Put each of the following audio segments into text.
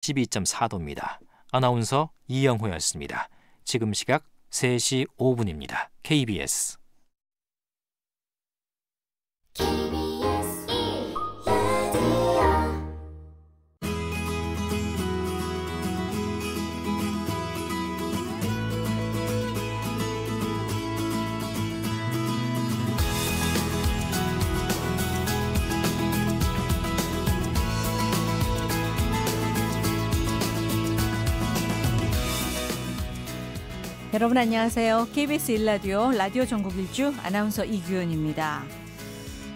12.4도입니다. 아나운서 이영호였습니다. 지금 시각 3시 5분입니다. KBS 여러분 안녕하세요. KBS 1라디오 라디오 전국 일주 아나운서 이규현입니다.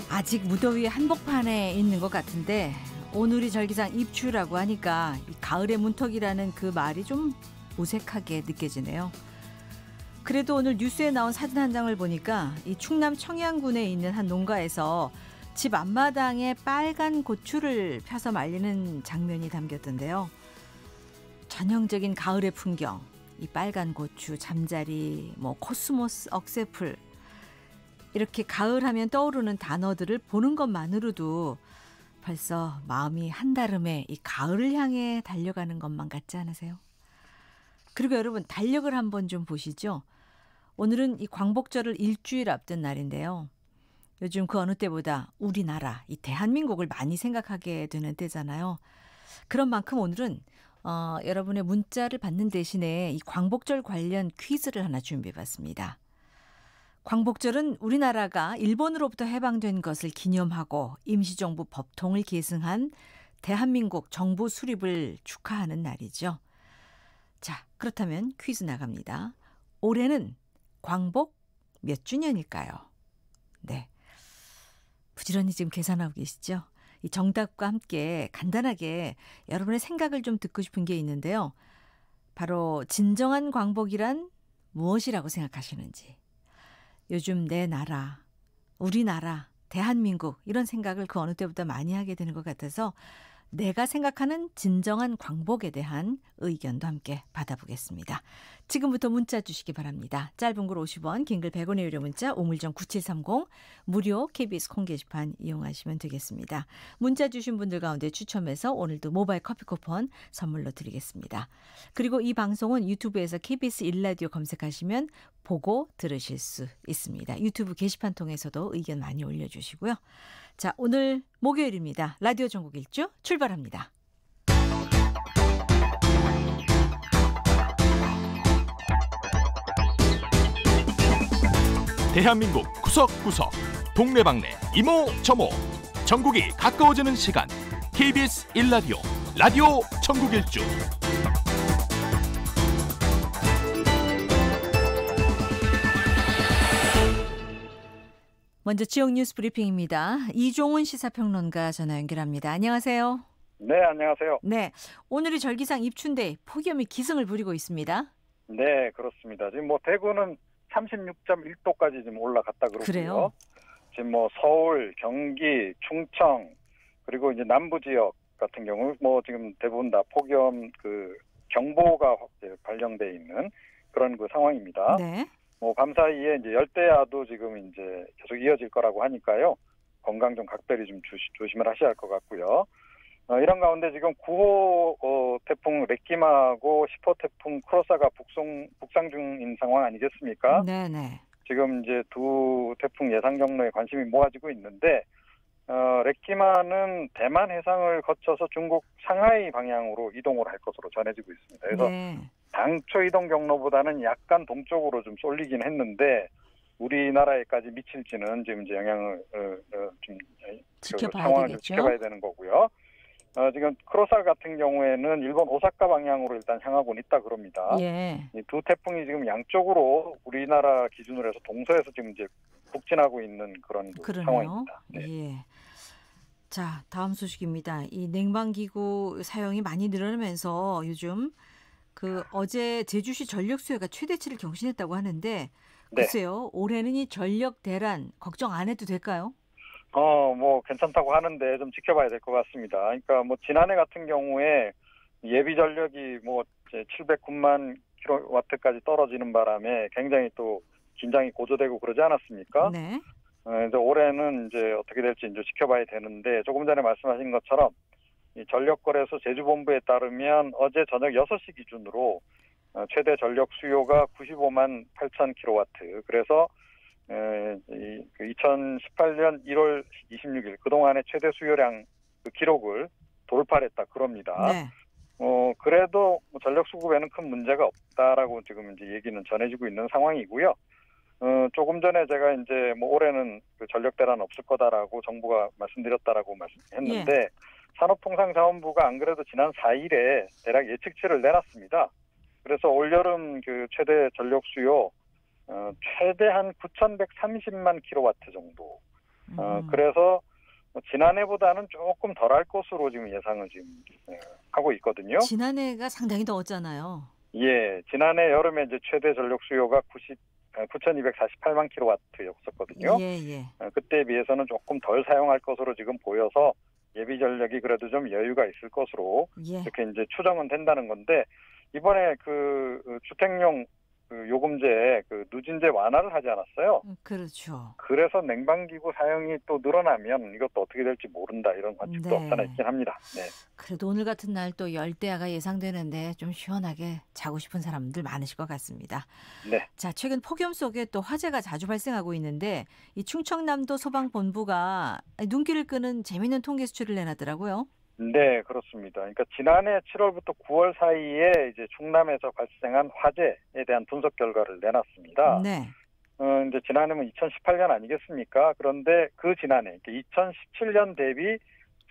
아직 무더위 한복판에 있는 것 같은데 오늘이 절기상 입추라고 하니까 이 가을의 문턱이라는 그 말이 좀 어색하게 느껴지네요. 그래도 오늘 뉴스에 나온 사진 한 장을 보니까 이 충남 청양군에 있는 한 농가에서 집 앞마당에 빨간 고추를 펴서 말리는 장면이 담겼던데요. 전형적인 가을의 풍경. 이 빨간 고추, 잠자리, 코스모스, 억새풀 이렇게 가을하면 떠오르는 단어들을 보는 것만으로도 벌써 마음이 한달음에 이 가을을 향해 달려가는 것만 같지 않으세요? 그리고 여러분 달력을 한번 좀 보시죠. 오늘은 이 광복절을 일주일 앞둔 날인데요. 요즘 그 어느 때보다 우리나라, 이 대한민국을 많이 생각하게 되는 때잖아요. 그런 만큼 오늘은 여러분의 문자를 받는 대신에 이 광복절 관련 퀴즈를 하나 준비해봤습니다. 광복절은 우리나라가 일본으로부터 해방된 것을 기념하고 임시정부 법통을 계승한 대한민국 정부 수립을 축하하는 날이죠. 자, 그렇다면 퀴즈 나갑니다. 올해는 광복 몇 주년일까요? 네, 부지런히 지금 계산하고 계시죠? 이 정답과 함께 간단하게 여러분의 생각을 좀 듣고 싶은 게 있는데요. 바로 진정한 광복이란 무엇이라고 생각하시는지. 요즘 내 나라, 우리나라, 대한민국 이런 생각을 그 어느 때보다 많이 하게 되는 것 같아서 내가 생각하는 진정한 광복에 대한 의견도 함께 받아보겠습니다. 지금부터 문자 주시기 바랍니다. 짧은 글 50원, 긴 글 100원의 유료 문자, 우물정 9730, 무료 KBS 콩 게시판 이용하시면 되겠습니다. 문자 주신 분들 가운데 추첨해서 오늘도 모바일 커피 쿠폰 선물로 드리겠습니다. 그리고 이 방송은 유튜브에서 KBS 1라디오 검색하시면 보고 들으실 수 있습니다. 유튜브 게시판 통해서도 의견 많이 올려주시고요. 자, 오늘 목요일입니다. 라디오 전국 일주 출발합니다. 대한민국 구석구석 동네방네 이모저모 전국이 가까워지는 시간 KBS 1라디오 라디오 전국 일주. 먼저 지역 뉴스 브리핑입니다. 이종훈 시사평론가 전화 연결합니다. 안녕하세요. 네, 안녕하세요. 네, 오늘이 절기상 입춘데 폭염이 기승을 부리고 있습니다. 네, 그렇습니다. 지금 대구는 36.1도까지 지금 올라갔다 그러고요. 그래요? 지금 서울, 경기, 충청 그리고 이제 남부 지역 같은 경우 지금 대부분 다 폭염 경보가 발령돼 있는 그런 상황입니다. 네. 밤 사이에 이제 열대야도 지금 이제 계속 이어질 거라고 하니까요. 건강 좀 각별히 좀 조심을 하셔야 할 것 같고요. 이런 가운데 지금 9호 태풍 레끼마하고 10호 태풍 크로사가 북상 중인 상황 아니겠습니까? 네네. 지금 이제 두 태풍 예상 경로에 관심이 모아지고 있는데 레끼마는 대만 해상을 거쳐서 중국 상하이 방향으로 이동을 할 것으로 전해지고 있습니다. 그래서 네. 당초 이동 경로보다는 약간 동쪽으로 좀 쏠리긴 했는데 우리나라에까지 미칠지는 지금 이제 영향을 좀 상황을 좀 지켜봐야 되는 거고요. 지금 크로사 같은 경우에는 일본 오사카 방향으로 일단 향하고는 있다 그럽니다. 예. 이 두 태풍이 지금 양쪽으로 우리나라 기준으로 해서 동서에서 지금 이제 북진하고 있는 그런 상황입니다. 네. 예. 자, 다음 소식입니다. 이 냉방기구 사용이 많이 늘어나면서 요즘 어제 제주시 전력 수요가 최대치를 경신했다고 하는데 글쎄요, 올해는 이 전력 대란 걱정 안 해도 될까요? 괜찮다고 하는데 좀 지켜봐야 될 것 같습니다. 그러니까 지난해 같은 경우에 예비 전력이 709만 킬로와트까지 떨어지는 바람에 굉장히 또 긴장이 고조되고 그러지 않았습니까? 네. 이제 올해는 이제 어떻게 될지 이제 지켜봐야 되는데 조금 전에 말씀하신 것처럼 이 전력거래소 제주본부에 따르면 어제 저녁 6시 기준으로 최대 전력 수요가 95만 8천 킬로와트. 그래서 2018년 1월 26일 그동안의 최대 수요량 그 기록을 돌파했다 그럽니다. 네. 그래도 전력 수급에는 큰 문제가 없다라고 지금 이제 얘기는 전해지고 있는 상황이고요. 조금 전에 제가 이제 뭐 올해는 그 전력 대란 없을 거다라고 정부가 말씀드렸다라고 말씀했는데 예. 산업통상자원부가 안 그래도 지난 4일에 대략 예측치를 내놨습니다. 그래서 올여름 그 최대 전력 수요 최대한 9,130만 킬로와트 정도. 그래서 지난해보다는 조금 덜할 것으로 지금 예상을 지금 하고 있거든요. 지난해가 상당히 더웠잖아요. 예, 지난해 여름에 이제 최대 전력 수요가 9,248만 킬로와트였었거든요. 예. 그때에 비해서는 조금 덜 사용할 것으로 지금 보여서 예비 전력이 그래도 좀 여유가 있을 것으로 예. 이렇게 이제 추정은 된다는 건데 이번에 그 주택용 그 요금제 그 누진제 완화를 하지 않았어요. 그렇죠. 그래서 냉방기구 사용이 또 늘어나면 이것도 어떻게 될지 모른다 이런 관측도 네. 없잖아 있긴 합니다. 네. 그래도 오늘 같은 날 또 열대야가 예상되는데 좀 시원하게 자고 싶은 사람들 많으실 것 같습니다. 네. 자, 최근 폭염 속에 또 화재가 자주 발생하고 있는데 이 충청남도 소방본부가 눈길을 끄는 재미있는 통계 수치를 내놨더라고요. 네, 그렇습니다. 그러니까 지난해 7월부터 9월 사이에 이제 충남에서 발생한 화재에 대한 분석 결과를 내놨습니다. 네. 이제 지난해면 2018년 아니겠습니까? 그런데 그 지난해, 2017년 대비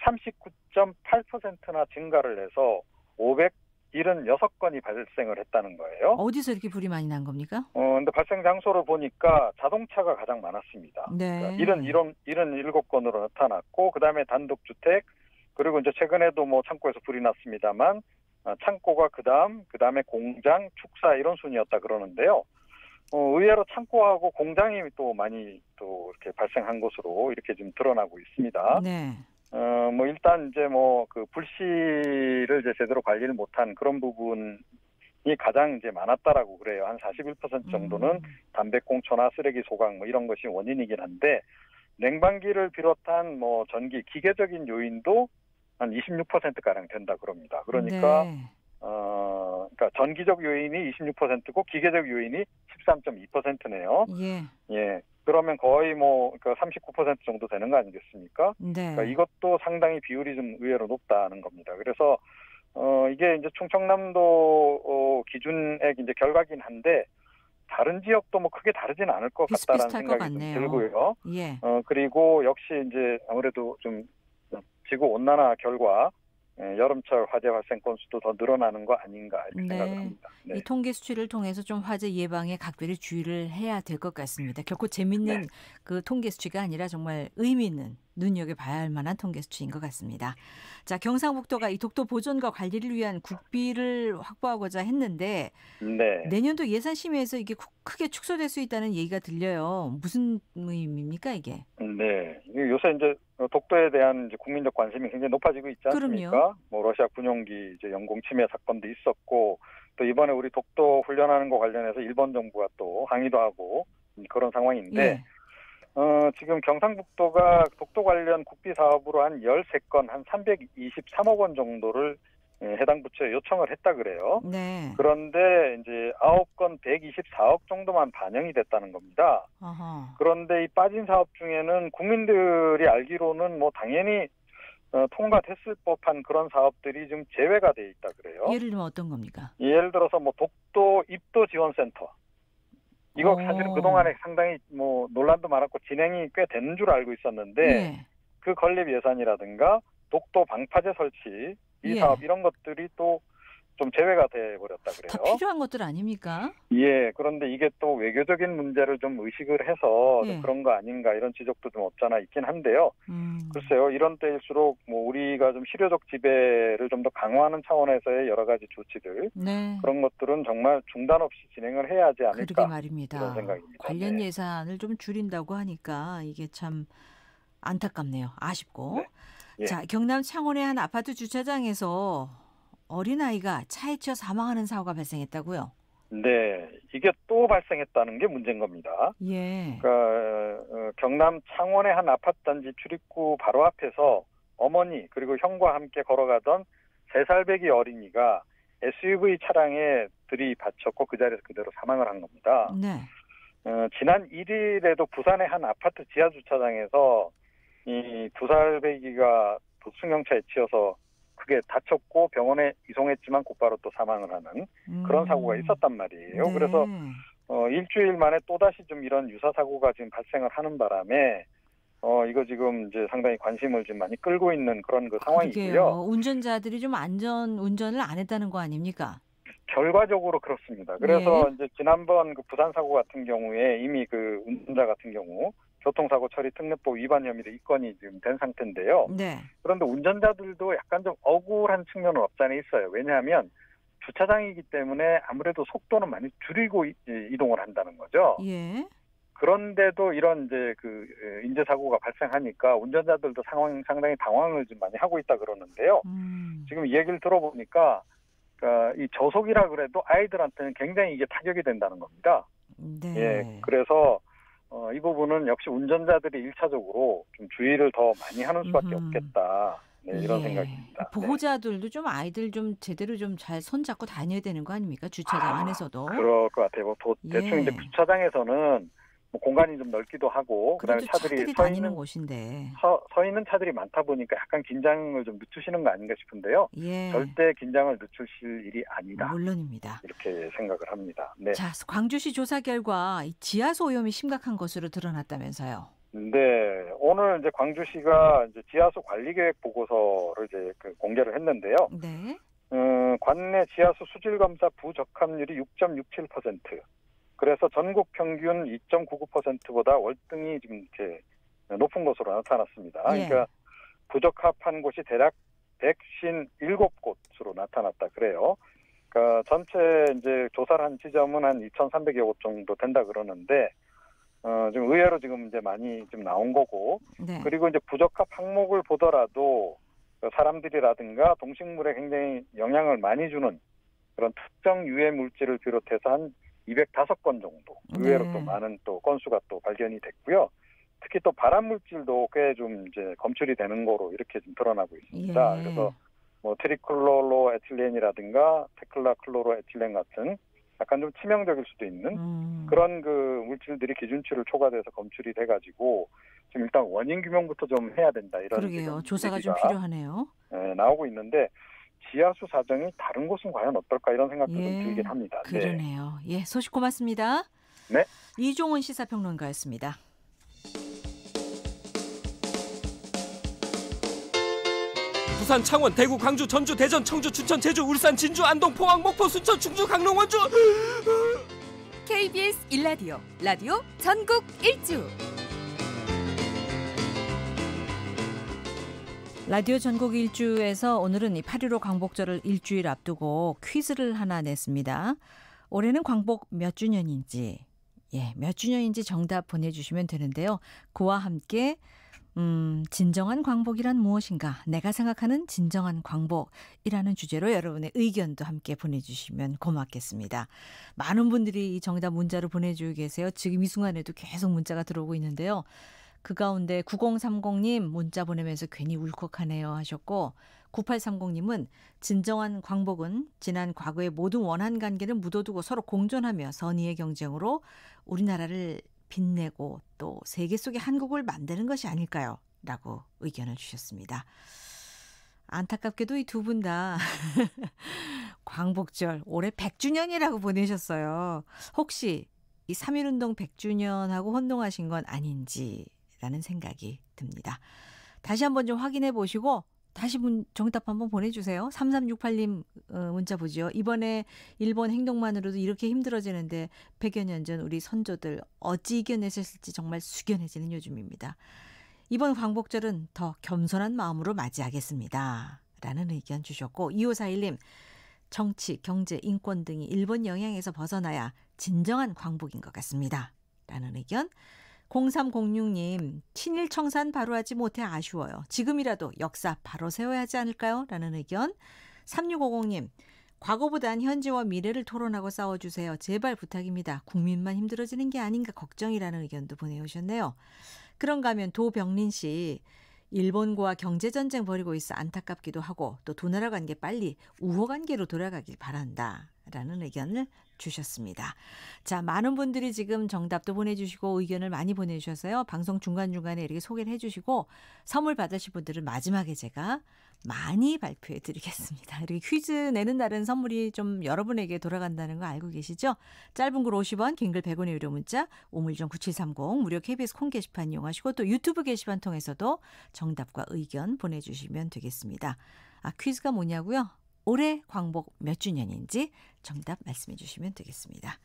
39.8%나 증가를 해서 576건이 발생을 했다는 거예요. 어디서 이렇게 불이 많이 난 겁니까? 근데 발생 장소를 보니까 자동차가 가장 많았습니다. 네. 그러니까 77건으로 나타났고, 그 다음에 단독주택, 그리고 이제 최근에도 뭐 창고에서 불이 났습니다만, 창고가 그 다음에 공장, 축사 이런 순이었다 그러는데요. 의외로 창고하고 공장이 또 많이 또 이렇게 발생한 것으로 이렇게 지금 드러나고 있습니다. 네. 뭐 일단 이제 뭐 그 불씨를 이제 제대로 관리를 못한 그런 부분이 가장 이제 많았다라고 그래요. 한 41% 정도는 담배꽁초나 쓰레기 소각 뭐 이런 것이 원인이긴 한데 냉방기를 비롯한 뭐 전기 기계적인 요인도 한 26%가량 된다 그럽니다. 그러니까 네. 그러니까 전기적 요인이 26%고 기계적 요인이 13.2%네요. 예. 그러면 거의 뭐 그러니까 39% 정도 되는 거 아니겠습니까? 네. 그러니까 이것도 상당히 비율이 좀 의외로 높다는 겁니다. 그래서 이게 이제 충청남도 기준의 이제 결과긴 한데 다른 지역도 뭐 크게 다르진 않을 것 같다라는 생각이 좀 들고요. 예. 그리고 역시 이제 아무래도 좀 지구 온난화 결과 여름철 화재 발생 건수도 더 늘어나는 거 아닌가 이렇게 생각을 합니다. 네. 이 통계 수치를 통해서 좀 화재 예방에 각별히 주의를 해야 될 것 같습니다. 결코 재밌는 그 통계 수치가 아니라 정말 의미 있는 눈여겨봐야 할 만한 통계 수치인 것 같습니다. 자, 경상북도가 이 독도 보존과 관리를 위한 국비를 확보하고자 했는데 내년도 예산 심의에서 이게 크게 축소될 수 있다는 얘기가 들려요. 무슨 의미입니까 이게? 네, 요새 이제 독도에 대한 이제 국민적 관심이 굉장히 높아지고 있지 않습니까? 그럼요. 뭐 러시아 군용기 이제 영공 침해 사건도 있었고 또 이번에 우리 독도 훈련하는 거 관련해서 일본 정부가 또 항의도 하고 그런 상황인데 지금 경상북도가 독도 관련 국비 사업으로 한 13건 한 323억 원 정도를 해당 부처에 요청을 했다 그래요. 네. 그런데 이제 9건 124억 정도만 반영이 됐다는 겁니다. 어허. 그런데 이 빠진 사업 중에는 국민들이 알기로는 뭐 당연히 통과됐을 법한 그런 사업들이 좀 제외가 돼 있다 그래요. 예를 들면 어떤 겁니까? 예를 들어서 뭐 독도 입도 지원센터. 이거 사실은 그동안에 상당히 뭐 논란도 많았고 진행이 꽤 되는 줄 알고 있었는데 그 건립 예산이라든가 독도 방파제 설치 이 사업 이런 것들이 또 좀 제외가 돼버렸다 그래요. 다 필요한 것들 아닙니까? 예, 그런데 이게 또 외교적인 문제를 좀 의식을 해서 좀 그런 거 아닌가 이런 지적도 좀 없잖아 있긴 한데요. 글쎄요, 이런 때일수록 뭐 우리가 좀 실효적 지배를 좀 더 강화하는 차원에서의 여러 가지 조치들 그런 것들은 정말 중단 없이 진행을 해야 하지 않을까. 그러게 말입니다. 이런 생각입니다. 관련 예산을 좀 줄인다고 하니까 이게 참 안타깝네요. 아쉽고. 자, 경남 창원의 한 아파트 주차장에서 어린아이가 차에 치여 사망하는 사고가 발생했다고요? 네, 이게 또 발생했다는 게 문제인 겁니다. 그러니까 경남 창원의 한 아파트 단지 출입구 바로 앞에서 어머니 그리고 형과 함께 걸어가던 3살배기 어린이가 SUV 차량에 들이받쳤고 그 자리에서 그대로 사망을 한 겁니다. 네. 지난 1일에도 부산의 한 아파트 지하 주차장에서 이 2살배기가 도승용차에 치여서 크게 다쳤고 병원에 이송했지만 곧바로 또 사망을 하는 그런 사고가 있었단 말이에요. 네. 그래서 일주일 만에 또다시 좀 이런 유사 사고가 지금 발생을 하는 바람에 이거 지금 이제 상당히 관심을 좀 많이 끌고 있는 그런 그 상황이고요. 그러게요. 운전자들이 좀 안전 운전을 안 했다는 거 아닙니까? 결과적으로 그렇습니다. 그래서 이제 지난번 그 부산 사고 같은 경우에 이미 그 운전자 같은 경우 교통사고 처리 특례법 위반 혐의로 입건이 지금 된 상태인데요. 네. 그런데 운전자들도 약간 좀 억울한 측면은 없지 않아 있어요. 왜냐하면 주차장이기 때문에 아무래도 속도는 많이 줄이고 이동을 한다는 거죠. 예. 그런데도 이런 이제 그 인재 사고가 발생하니까 운전자들도 상당히 당황을 좀 많이 하고 있다 그러는데요. 지금 이 얘기를 들어보니까 이 저속이라 그래도 아이들한테는 굉장히 이게 타격이 된다는 겁니다. 네. 예, 그래서 이 부분은 역시 운전자들이 1차적으로 좀 주의를 더 많이 하는 수밖에 없겠다. 네, 이런 생각입니다. 보호자들도 좀 아이들 좀 제대로 좀 잘 손잡고 다녀야 되는 거 아닙니까? 주차장 안에서도. 그럴 것 같아요. 대충 이제 주차장에서는 뭐 공간이 좀 넓기도 하고 그다음에 차들이 다니는 곳인데 서 있는 차들이 많다 보니까 약간 긴장을 좀 늦추시는 거 아닌가 싶은데요. 예. 절대 긴장을 늦추실 일이 아니다. 물론입니다. 이렇게 생각을 합니다. 네. 자, 광주시 조사 결과 지하수 오염이 심각한 것으로 드러났다면서요. 네, 오늘 이제 광주시가 이제 지하수 관리 계획 보고서를 이제 공개를 했는데요. 네. 관내 지하수 수질 검사 부적합률이 6.67%. 그래서 전국 평균 2.99%보다 월등히 지금 이렇게 높은 것으로 나타났습니다. 예. 그러니까 부적합한 곳이 대략 157곳으로 나타났다 그래요. 그러니까 전체 이제 조사를 한 지점은 한 2,300여 곳 정도 된다 그러는데 지금 의외로 지금 이제 많이 좀 나온 거고, 네. 그리고 이제 부적합 항목을 보더라도 사람들이라든가 동식물에 굉장히 영향을 많이 주는 그런 특정 유해 물질을 비롯해서 한 205건 정도 의외로 또 많은 또 건수가 또 발견이 됐고요. 특히 또 발암 물질도 꽤 좀 이제 검출이 되는 거로 이렇게 좀 드러나고 있습니다. 예. 그래서 뭐 트리클로로 에틸렌이라든가 테클라클로로 에틸렌 같은 약간 좀 치명적일 수도 있는 그런 그 물질들이 기준치를 초과돼서 검출이 돼가지고 지금 일단 원인 규명부터 좀 해야 된다 이런. 그러게요. 조사가 좀 필요하네요. 네, 나오고 있는데 지하수 사정이 다른 곳은 과연 어떨까 이런 생각도 좀 들긴 합니다. 그러네요. 네. 예, 소식 고맙습니다. 네. 이종훈 시사평론가였습니다. 부산, 창원, 대구, 광주, 전주, 대전, 청주, 춘천, 제주, 울산, 진주, 안동, 포항, 목포, 순천, 충주, 강릉, 원주. KBS 1라디오 라디오 전국 일주. 라디오 전국 일주에서 오늘은 이 8.15 광복절을 일주일 앞두고 퀴즈를 하나 냈습니다. 올해는 광복 몇 주년인지, 몇 주년인지 정답 보내주시면 되는데요. 그와 함께 진정한 광복이란 무엇인가? 내가 생각하는 진정한 광복이라는 주제로 여러분의 의견도 함께 보내주시면 고맙겠습니다. 많은 분들이 이 정답 문자로 보내주고 계세요. 지금 이 순간에도 계속 문자가 들어오고 있는데요. 그 가운데 9030님 문자 보내면서 괜히 울컥하네요 하셨고, 9830님은 진정한 광복은 지난 과거의 모든 원한 관계를 묻어두고 서로 공존하며 선의의 경쟁으로 우리나라를 빛내고 또 세계 속의 한국을 만드는 것이 아닐까요? 라고 의견을 주셨습니다. 안타깝게도 이 두 분 다 광복절 올해 100주년이라고 보내셨어요. 혹시 이 3.1운동 100주년하고 혼동하신 건 아닌지라는 생각이 듭니다. 다시 한번 좀 확인해 보시고 다시 정답 한번 보내주세요. 3368님 문자 보죠. 이번에 일본 행동만으로도 이렇게 힘들어지는데 100여 년 전 우리 선조들 어찌 이겨내셨을지 정말 숙연해지는 요즘입니다. 이번 광복절은 더 겸손한 마음으로 맞이하겠습니다. 라는 의견 주셨고, 2541님 정치, 경제, 인권 등이 일본 영향에서 벗어나야 진정한 광복인 것 같습니다. 라는 의견. 0306님 친일 청산 바로 하지 못해 아쉬워요. 지금이라도 역사 바로 세워야 하지 않을까요? 라는 의견. 3650님 과거보단 현재와 미래를 토론하고 싸워주세요. 제발 부탁입니다. 국민만 힘들어지는 게 아닌가 걱정이라는 의견도 보내오셨네요. 그런가 하면 도병린 씨 일본과 경제전쟁 벌이고 있어 안타깝기도 하고 또 두 나라 관계 빨리 우호 관계로 돌아가길 바란다라는 의견을 주셨습니다. 자, 많은 분들이 지금 정답도 보내주시고 의견을 많이 보내주셔서요. 방송 중간중간에 이렇게 소개를 해주시고 선물 받으실 분들은 마지막에 제가 많이 발표해 드리겠습니다. 이렇게 퀴즈 내는 날은 선물이 좀 여러분에게 돌아간다는 거 알고 계시죠? 짧은 글 50원, 긴 글 100원의 유료 문자, 우물정 9730, 무료 KBS 콩 게시판 이용하시고 또 유튜브 게시판 통해서도 정답과 의견 보내주시면 되겠습니다. 아, 퀴즈가 뭐냐고요? 올해 광복 몇 주년인지 정답 말씀해 주시면 되겠습니다.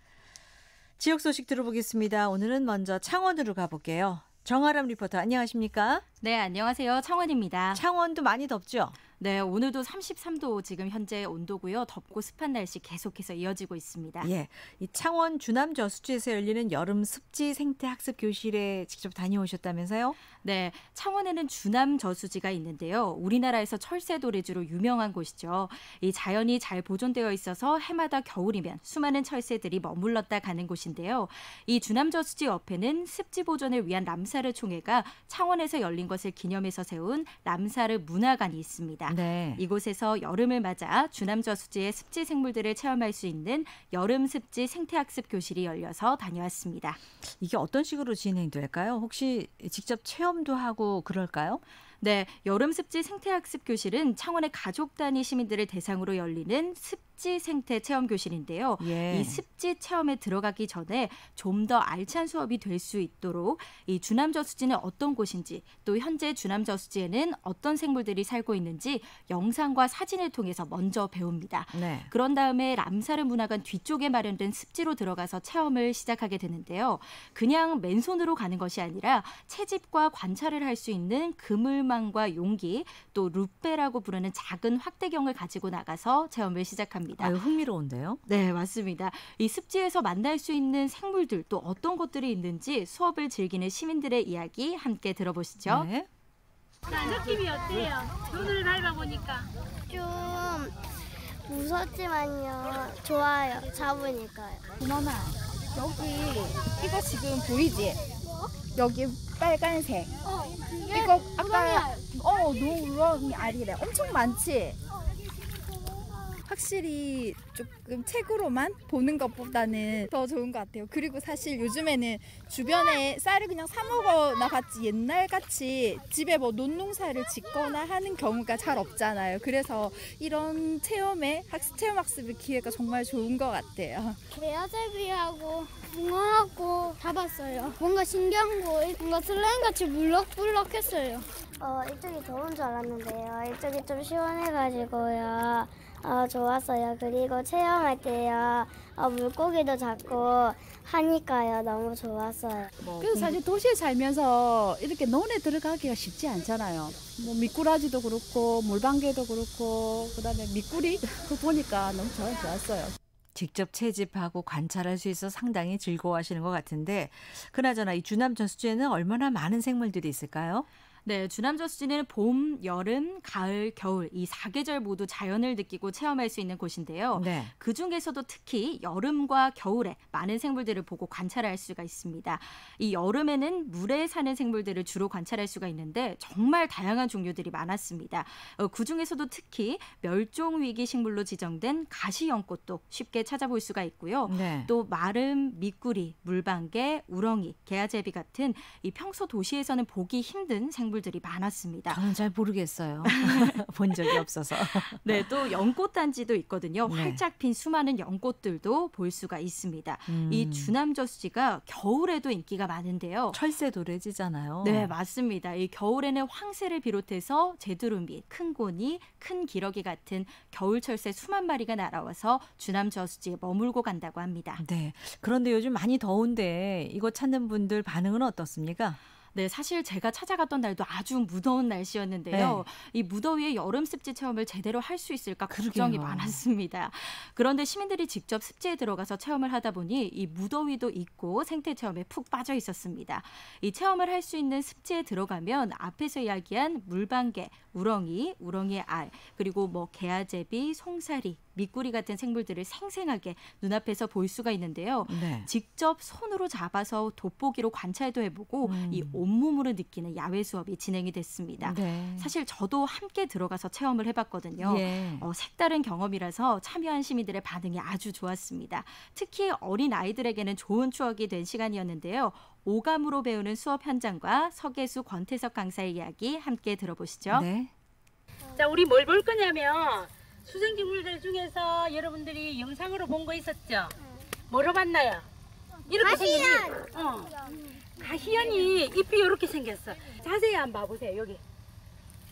지역 소식 들어보겠습니다. 오늘은 먼저 창원으로 가볼게요. 정아람 리포터 안녕하십니까? 네, 안녕하세요. 창원입니다. 창원도 많이 덥죠? 네, 오늘도 33도 지금 현재 온도고요. 덥고 습한 날씨 계속해서 이어지고 있습니다. 예, 이 창원 주남 저수지에서 열리는 여름 습지 생태 학습 교실에 직접 다녀오셨다면서요? 네, 창원에는 주남 저수지가 있는데요. 우리나라에서 철새 도래지로 유명한 곳이죠. 이 자연이 잘 보존되어 있어서 해마다 겨울이면 수많은 철새들이 머물렀다 가는 곳인데요. 이 주남 저수지 옆에는 습지 보존을 위한 람사르 총회가 창원에서 열린 것을 기념해서 세운 람사르 문화관이 있습니다. 네. 이곳에서 여름을 맞아 주남 저수지의 습지 생물들을 체험할 수 있는 여름 습지 생태학습 교실이 열려서 다녀왔습니다. 이게 어떤 식으로 진행될까요? 혹시 직접 체험도 하고 그럴까요? 네, 여름 습지 생태학습 교실은 창원의 가족 단위 시민들을 대상으로 열리는 습지 생태 체험 교실인데요. 예. 이 습지 체험에 들어가기 전에 좀 더 알찬 수업이 될 수 있도록 이 주남 저수지는 어떤 곳인지 또 현재 주남 저수지에는 어떤 생물들이 살고 있는지 영상과 사진을 통해서 먼저 배웁니다. 네. 그런 다음에 람사르 문화관 뒤쪽에 마련된 습지로 들어가서 체험을 시작하게 되는데요. 그냥 맨손으로 가는 것이 아니라 채집과 관찰을 할 수 있는 그물망과 용기, 또 루페라고 부르는 작은 확대경을 가지고 나가서 체험을 시작합니다. 아유, 흥미로운데요? 네, 맞습니다. 이 습지에서 만날 수 있는 생물들 또 어떤 것들이 있는지 수업을 즐기는 시민들의 이야기 함께 들어보시죠. 네. 느낌이 어때요? 눈을 밟아보니까. 좀 무섭지만요. 좋아요. 잡으니까요. 누나나, 여기 이거 지금 보이지? 여기 빨간색. 이거 아까 노랑이 알이래. 엄청 많지? 확실히 조금 책으로만 보는 것보다는 더 좋은 것 같아요. 그리고 사실 요즘에는 주변에 쌀을 그냥 사 먹거나 같이 옛날같이 집에 뭐 논농사를 짓거나 하는 경우가 잘 없잖아요. 그래서 이런 체험 학습의 기회가 정말 좋은 것 같아요. 개야제비하고 붕어하고 잡았어요. 뭔가 신기한 거, 뭔가 슬라임같이 물럭물럭했어요. 이쪽이 더운 줄 알았는데요. 이쪽이 좀 시원해가지고요. 좋았어요. 그리고 체험할 때요. 물고기도 잡고 하니까요. 너무 좋았어요. 그래서 사실 도시에 살면서 이렇게 논에 들어가기가 쉽지 않잖아요. 뭐 미꾸라지도 그렇고 물방개도 그렇고 그다음에 미꾸리 그거 보니까 너무 좋았어요. 직접 채집하고 관찰할 수 있어 상당히 즐거워하시는 것 같은데 그나저나 이 주남 저수지에는 얼마나 많은 생물들이 있을까요? 네, 주남 저수지는 봄, 여름, 가을, 겨울 이 4계절 모두 자연을 느끼고 체험할 수 있는 곳인데요. 네. 그중에서도 특히 여름과 겨울에 많은 생물들을 보고 관찰할 수가 있습니다. 이 여름에는 물에 사는 생물들을 주로 관찰할 수가 있는데 정말 다양한 종류들이 많았습니다. 그중에서도 특히 멸종위기 식물로 지정된 가시연꽃도 쉽게 찾아볼 수가 있고요. 네. 또 마름, 미꾸리, 물방개, 우렁이, 개아제비 같은 이 평소 도시에서는 보기 힘든 생물들이 많았습니다. 저는 잘 모르겠어요. 본 적이 없어서. 네, 또 연꽃단지도 있거든요. 네. 활짝 핀 수많은 연꽃들도 볼 수가 있습니다. 이 주남 저수지가 겨울에도 인기가 많은데요. 철새 도래지잖아요. 네, 맞습니다. 이 겨울에는 황새를 비롯해서 제두루미, 큰 고니, 큰 기러기 같은 겨울 철새 수만 마리가 날아와서 주남 저수지에 머물고 간다고 합니다. 네. 그런데 요즘 많이 더운데 이거 찾는 분들 반응은 어떻습니까? 네, 사실 제가 찾아갔던 날도 아주 무더운 날씨였는데요. 네. 이 무더위에 여름 습지 체험을 제대로 할 수 있을까 걱정이 그러게요. 많았습니다. 그런데 시민들이 직접 습지에 들어가서 체험을 하다 보니 이 무더위도 잊고 생태 체험에 푹 빠져 있었습니다. 이 체험을 할 수 있는 습지에 들어가면 앞에서 이야기한 물방개, 우렁이의 알, 그리고 뭐 개아제비, 송사리, 미꾸리 같은 생물들을 생생하게 눈앞에서 볼 수가 있는데요. 네. 직접 손으로 잡아서 돋보기로 관찰도 해보고 이 온몸으로 느끼는 야외 수업이 진행이 됐습니다. 네. 사실 저도 함께 들어가서 체험을 해봤거든요. 예. 색다른 경험이라서 참여한 시민들의 반응이 아주 좋았습니다. 특히 어린 아이들에게는 좋은 추억이 된 시간이었는데요. 오감으로 배우는 수업 현장과 서계수 권태석 강사의 이야기 함께 들어보시죠. 네. 자, 우리 뭘 볼 거냐면 수생식물들 중에서 여러분들이 영상으로 본 거 있었죠? 뭐로 봤나요? 이렇게 생긴 가시연이 잎이 이렇게 생겼어. 자세히 한번 봐보세요. 여기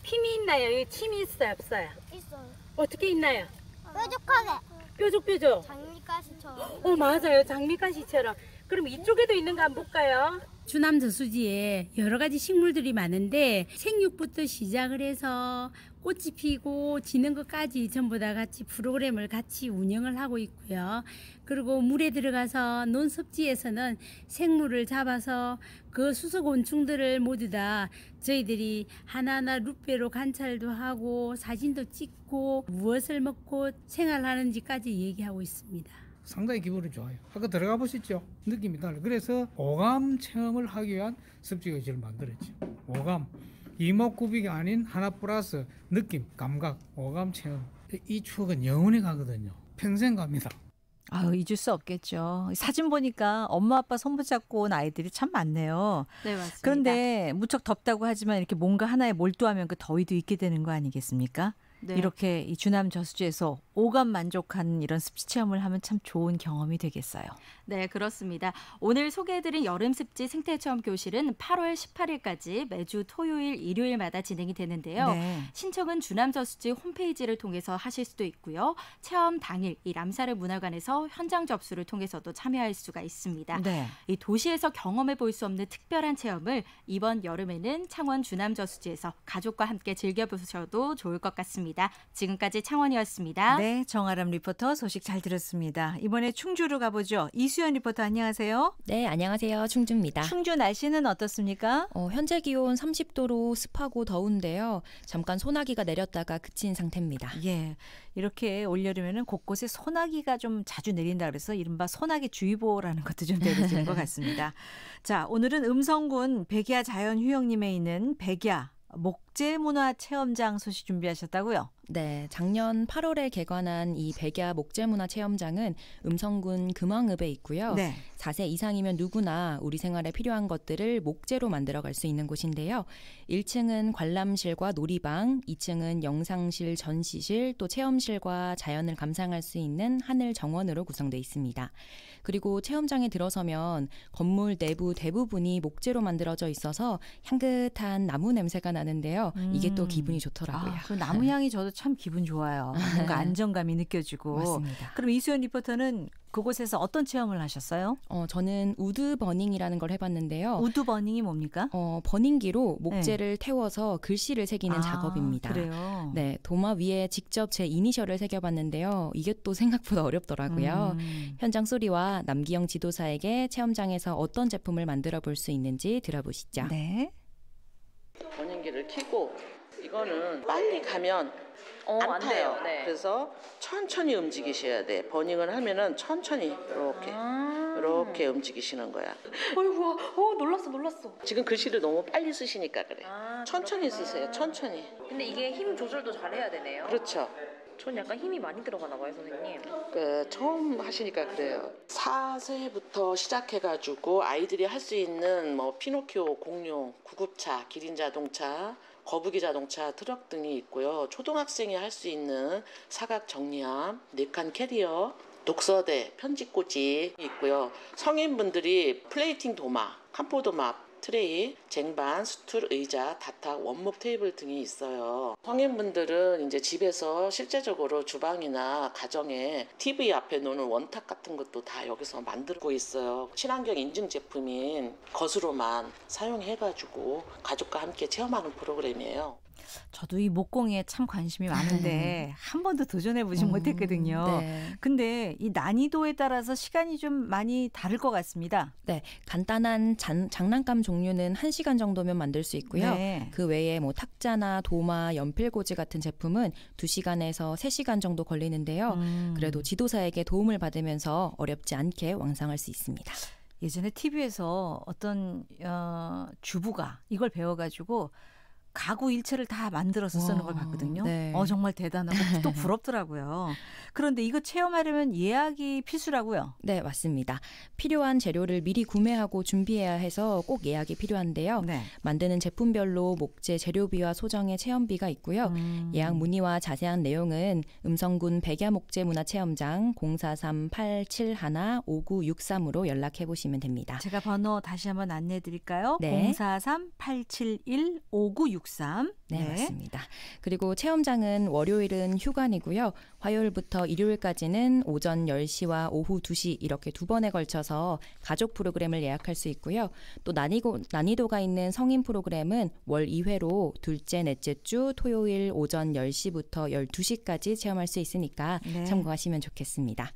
핌이 있나요? 여기 침이 있어요? 없어요? 있어요. 어떻게 있나요? 뾰족하게. 뾰족뾰족. 장미가시처럼. 맞아요. 장미가시처럼. 그럼 이쪽에도 있는 거 한번 볼까요? 주남 저수지에 여러 가지 식물들이 많은데 생육부터 시작을 해서 꽃이 피고 지는 것까지 전부 다 같이 프로그램을 같이 운영을 하고 있고요. 그리고 물에 들어가서 논섭지에서는 생물을 잡아서 그 수소곤충들을 모두 다 저희들이 하나하나 루페로 관찰도 하고 사진도 찍고 무엇을 먹고 생활하는지까지 얘기하고 있습니다. 상당히 기분이 좋아요. 아까 들어가 보셨죠? 느낌이 달라요. 그래서 오감 체험을 하기 위한 습지거지를 만들었죠. 오감. 이목구비가 아닌 하나 플러스 느낌, 감각, 오감 체험. 이 추억은 영원히 가거든요. 평생 갑니다. 잊을 수 없겠죠. 사진 보니까 엄마 아빠 손 붙잡고 온 아이들이 참 많네요. 네, 맞습니다. 그런데 무척 덥다고 하지만 이렇게 뭔가 하나에 몰두하면 그 더위도 잊게 되는 거 아니겠습니까? 네. 이렇게 이 주남 저수지에서 오감 만족하는 이런 습지 체험을 하면 참 좋은 경험이 되겠어요. 네, 그렇습니다. 오늘 소개해드린 여름 습지 생태체험 교실은 8월 18일까지 매주 토요일, 일요일마다 진행이 되는데요. 네. 신청은 주남 저수지 홈페이지를 통해서 하실 수도 있고요. 체험 당일 이 람사르 문화관에서 현장 접수를 통해서도 참여할 수가 있습니다. 네. 이 도시에서 경험해 볼 수 없는 특별한 체험을 이번 여름에는 창원 주남 저수지에서 가족과 함께 즐겨보셔도 좋을 것 같습니다. 지금까지 창원이었습니다. 네, 정아람 리포터 소식 잘 들었습니다. 이번에 충주로 가보죠. 이수연 리포터 안녕하세요. 네, 안녕하세요. 충주입니다. 충주 날씨는 어떻습니까? 현재 기온 30도로 습하고 더운데요. 잠깐 소나기가 내렸다가 그친 상태입니다. 예, 이렇게 올여름에는 곳곳에 소나기가 좀 자주 내린다 그래서 이른바 소나기 주의보라는 것도 좀 내려지는 것 같습니다. 자, 오늘은 음성군 백야 자연휴양림에 있는 백야 목재문화체험장 소식 준비하셨다고요? 네, 작년 8월에 개관한 이 백야 목재문화체험장은 음성군 금왕읍에 있고요. 네. 4세 이상이면 누구나 우리 생활에 필요한 것들을 목재로 만들어갈 수 있는 곳인데요. 1층은 관람실과 놀이방, 2층은 영상실, 전시실, 또 체험실과 자연을 감상할 수 있는 하늘 정원으로 구성되어 있습니다. 그리고 체험장에 들어서면 건물 내부 대부분이 목재로 만들어져 있어서 향긋한 나무 냄새가 나는데요. 이게 또 기분이 좋더라고요. 그 나무 향이 저도 참 기분 좋아요. 뭔가 안정감이 느껴지고. 맞습니다. 그럼 이수연 리포터는 그곳에서 어떤 체험을 하셨어요? 저는 우드 버닝이라는 걸 해봤는데요. 우드 버닝이 뭡니까? 버닝기로 목재를 태워서 글씨를 새기는 작업입니다. 그래요? 네, 도마 위에 직접 제 이니셜을 새겨봤는데요. 이게 또 생각보다 어렵더라고요. 현장 소리와 남기영 지도사에게 체험장에서 어떤 제품을 만들어 볼 수 있는지 들어보시죠. 네. 버닝기를 켜고 이거는 빨리 가면 안 타요. 네. 그래서 천천히 움직이셔야 돼. 버닝을 하면은 천천히 이렇게 움직이시는 거야. 어이구, 놀랐어. 지금 글씨를 너무 빨리 쓰시니까 그래. 천천히 쓰세요. 천천히. 근데 이게 힘 조절도 잘해야 되네요. 그렇죠. 전 약간 힘이 많이 들어가나 봐요, 선생님. 처음 하시니까 그래요. 4세부터 시작해가지고 아이들이 할 수 있는 피노키오, 공룡, 구급차, 기린 자동차, 거북이 자동차, 트럭 등이 있고요. 초등학생이 할 수 있는 사각 정리함, 4칸 캐리어, 독서대, 편지꽂이 있고요. 성인분들이 플레이팅 도마, 캄포도마, 트레이, 쟁반, 스툴, 의자, 다탁, 원목 테이블 등이 있어요. 성인분들은 이제 집에서 실제적으로 주방이나 가정에 TV 앞에 놓는 원탁 같은 것도 다 여기서 만들고 있어요. 친환경 인증 제품인 것으로만 사용해가지고 가족과 함께 체험하는 프로그램이에요. 저도 이 목공에 참 관심이 많은데 한 번도 도전해보지 못했거든요. 네. 근데 이 난이도에 따라서 시간이 좀 많이 다를 것 같습니다. 네, 간단한 장난감 종류는 1시간 정도면 만들 수 있고요. 네. 그 외에 탁자나 도마, 연필꽂이 같은 제품은 2시간에서 3시간 정도 걸리는데요. 그래도 지도사에게 도움을 받으면서 어렵지 않게 완성할 수 있습니다. 예전에 TV에서 어떤 주부가 이걸 배워가지고 가구 일체를 다 만들어서 쓰는 걸 봤거든요. 네. 정말 대단하고 또 부럽더라고요. 그런데 이거 체험하려면 예약이 필수라고요? 네, 맞습니다. 필요한 재료를 미리 구매하고 준비해야 해서 꼭 예약이 필요한데요. 네. 만드는 제품별로 목재 재료비와 소정의 체험비가 있고요. 예약 문의와 자세한 내용은 음성군 백야목재문화체험장 043-871-5963으로 연락해 보시면 됩니다. 제가 번호 다시 한번 안내해 드릴까요? 네. 043-871-5963. 네, 맞습니다. 그리고 체험장은 월요일은 휴관이고요. 화요일부터 일요일까지는 오전 10시와 오후 2시 이렇게 두 번에 걸쳐서 가족 프로그램을 예약할 수 있고요. 또 난이도가 있는 성인 프로그램은 월 2회로 둘째, 넷째 주 토요일 오전 10시부터 12시까지 체험할 수 있으니까 네. 참고하시면 좋겠습니다.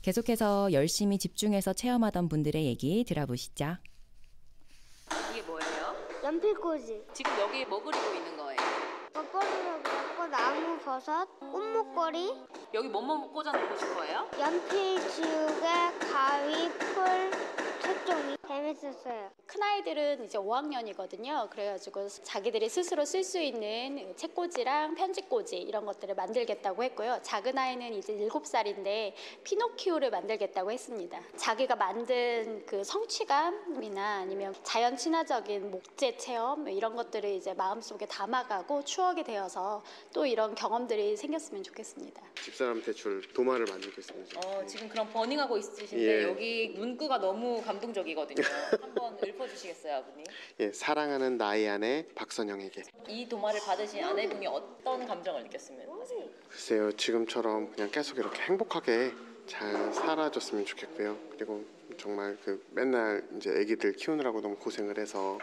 계속해서 열심히 집중해서 체험하던 분들의 얘기 들어보시죠. 이게 뭐예요? 연필꽂이. 지금 여기 뭐 그리고 있는 거예요? 먹거리로 그렸고 나무, 버섯, 꽃목걸이. 여기 뭐뭐 꽂아놓으실 거예요? 연필, 지우개, 가위, 풀, 색종이. 재밌었어요. 큰아이들은 이제 5학년이거든요. 그래가지고 자기들이 스스로 쓸 수 있는 책꽂이랑 편지꽂이 이런 것들을 만들겠다고 했고요. 작은 아이는 이제 7살인데 피노키오를 만들겠다고 했습니다. 자기가 만든 그 성취감이나 아니면 자연 친화적인 목재 체험 이런 것들을 이제 마음속에 담아가고 추억이 되어서 또 이런 경험들이 생겼으면 좋겠습니다. 집사람 대출 도마를 만들고 있습니다. 지금 그럼 버닝하고 있으신데 예. 여기 문구가 너무 감동적이거든요. 한번 읊어주시겠어요, 아버님? 예, 사랑하는 나의 아내 박선영에게. 이 도마를 받으신 아내분이 어떤 감정을 느꼈으면 하세요? 글쎄요, 지금처럼 그냥 계속 이렇게 행복하게 잘 살아줬으면 좋겠고요. 그리고 정말 그 맨날 이제 아기들 키우느라고 너무 고생을 해서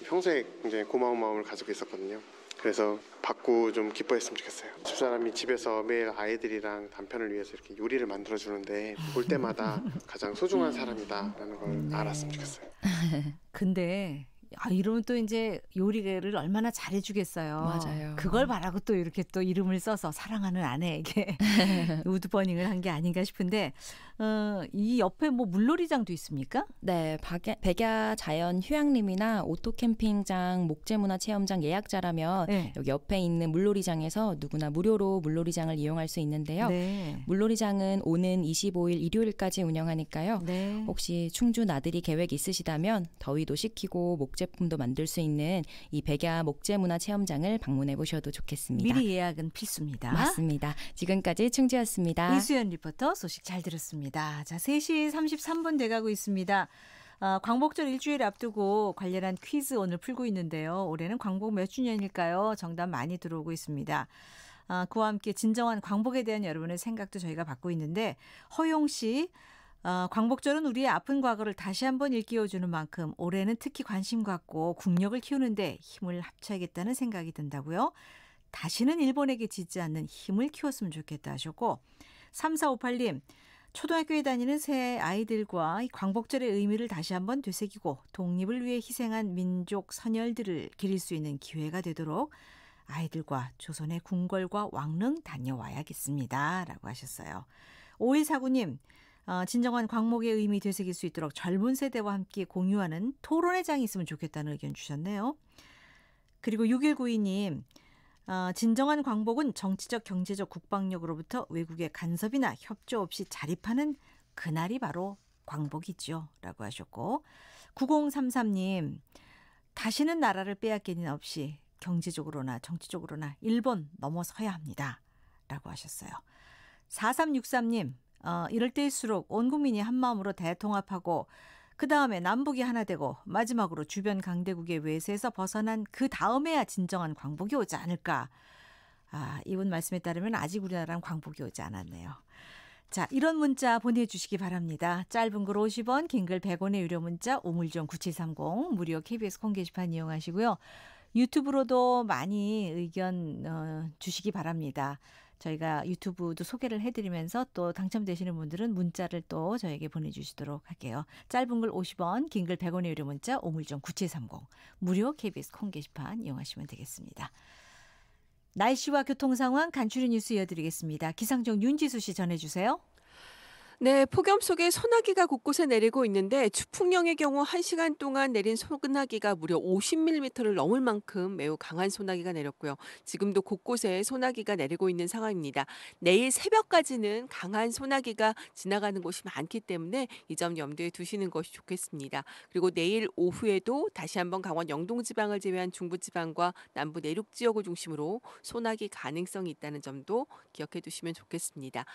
평소에 굉장히 고마운 마음을 가지고 있었거든요. 그래서 받고 좀 기뻐했으면 좋겠어요. 집사람이 집에서 매일 아이들이랑 남편을 위해서 이렇게 요리를 만들어주는데 볼 때마다 가장 소중한 사람이다라는 걸 알았으면 좋겠어요. 근데 이러면 또 이제 요리를 얼마나 잘해주겠어요. 맞아요. 그걸 바라고 또 이렇게 또 이름을 써서 사랑하는 아내에게 우드버닝을 한 게 아닌가 싶은데 이 옆에 뭐 물놀이장도 있습니까? 네, 백야 자연 휴양림이나 오토 캠핑장, 목재문화체험장 예약자라면 네. 여기 옆에 있는 물놀이장에서 누구나 무료로 물놀이장을 이용할 수 있는데요. 네. 물놀이장은 오는 25일 일요일까지 운영하니까요. 네. 혹시 충주 나들이 계획 있으시다면 더위도 식히고 목제품도 만들 수 있는 이 백야 목재문화체험장을 방문해 보셔도 좋겠습니다. 미리 예약은 필수입니다. 맞습니다. 지금까지 충주였습니다. 이수연 리포터 소식 잘 들었습니다. 자, 3시 33분 돼가고 있습니다. 광복절 일주일 앞두고 관련한 퀴즈 오늘 풀고 있는데요. 올해는 광복 몇 주년일까요? 정답 많이 들어오고 있습니다. 그와 함께 진정한 광복에 대한 여러분의 생각도 저희가 받고 있는데 허용 씨, 광복절은 우리의 아픈 과거를 다시 한번 일깨워주는 만큼 올해는 특히 관심 갖고 국력을 키우는데 힘을 합쳐야겠다는 생각이 든다고요. 다시는 일본에게 지지 않는 힘을 키웠으면 좋겠다 하셨고 3458님. 초등학교에 다니는 새 아이들과 이 광복절의 의미를 다시 한번 되새기고 독립을 위해 희생한 민족 선열들을 기릴 수 있는 기회가 되도록 아이들과 조선의 궁궐과 왕릉 다녀와야겠습니다. 라고 하셨어요. 5149님. 진정한 광복의 의미 되새길 수 있도록 젊은 세대와 함께 공유하는 토론회 장이 있으면 좋겠다는 의견 주셨네요. 그리고 6192님. 진정한 광복은 정치적, 경제적, 국방력으로부터 외국의 간섭이나 협조 없이 자립하는 그날이 바로 광복이죠. 라고 하셨고 9033님. 다시는 나라를 빼앗기는 없이 경제적으로나 정치적으로나 일본 넘어서야 합니다. 라고 하셨어요. 4363님. 이럴 때일수록 온 국민이 한마음으로 대통합하고 그다음에 남북이 하나 되고 마지막으로 주변 강대국의 외세에서 벗어난 그 다음에야 진정한 광복이 오지 않을까. 이분 말씀에 따르면 아직 우리나라는 광복이 오지 않았네요. 자, 이런 문자 보내주시기 바랍니다. 짧은 글 50원, 긴 글 100원의 유료 문자 우물정 9730 무료 KBS 콩 게시판 이용하시고요. 유튜브로도 많이 의견 주시기 바랍니다. 저희가 유튜브도 소개를 해드리면서 또 당첨되시는 분들은 문자를 또 저에게 보내주시도록 할게요. 짧은 글 50원, 긴 글 100원의 유료 문자 오물정 9730 무료 KBS 콩 게시판 이용하시면 되겠습니다. 날씨와 교통 상황 간추린 뉴스 이어드리겠습니다. 기상청 윤지수 씨 전해주세요. 네, 폭염 속에 소나기가 곳곳에 내리고 있는데 추풍령의 경우 1시간 동안 내린 소나기가 무려 50mm를 넘을 만큼 매우 강한 소나기가 내렸고요. 지금도 곳곳에 소나기가 내리고 있는 상황입니다. 내일 새벽까지는 강한 소나기가 지나가는 곳이 많기 때문에 이 점 염두에 두시는 것이 좋겠습니다. 그리고 내일 오후에도 다시 한번 강원 영동지방을 제외한 중부지방과 남부 내륙 지역을 중심으로 소나기 가능성이 있다는 점도 기억해 두시면 좋겠습니다.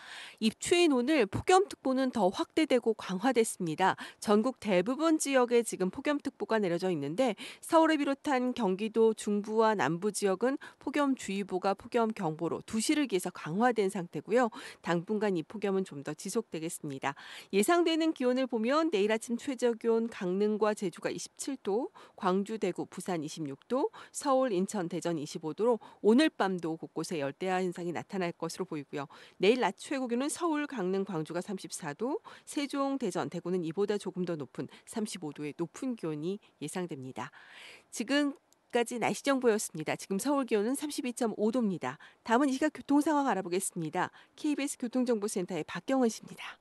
입추인 오늘 폭염특보는 더 확대되고 강화됐습니다. 전국 대부분 지역에 지금 폭염특보가 내려져 있는데 서울을 비롯한 경기도 중부와 남부 지역은 폭염주의보가 폭염경보로 2시를 기해서 강화된 상태고요. 당분간 이 폭염은 좀 더 지속되겠습니다. 예상되는 기온을 보면 내일 아침 최저기온 강릉과 제주가 27도, 광주, 대구, 부산 26도, 서울, 인천, 대전 25도로 오늘 밤도 곳곳에 열대야 현상이 나타날 것으로 보이고요. 내일 낮 최고기온은 서울, 강릉, 광주가 34도, 세종, 대전, 대구는 이보다 조금 더 높은 35도의 높은 기온이 예상됩니다. 지금까지 날씨 정보였습니다. 지금 서울 기온은 32.5도입니다. 다음은 이 시각 교통 상황 알아보겠습니다. KBS 교통정보센터의 박경은 씨입니다.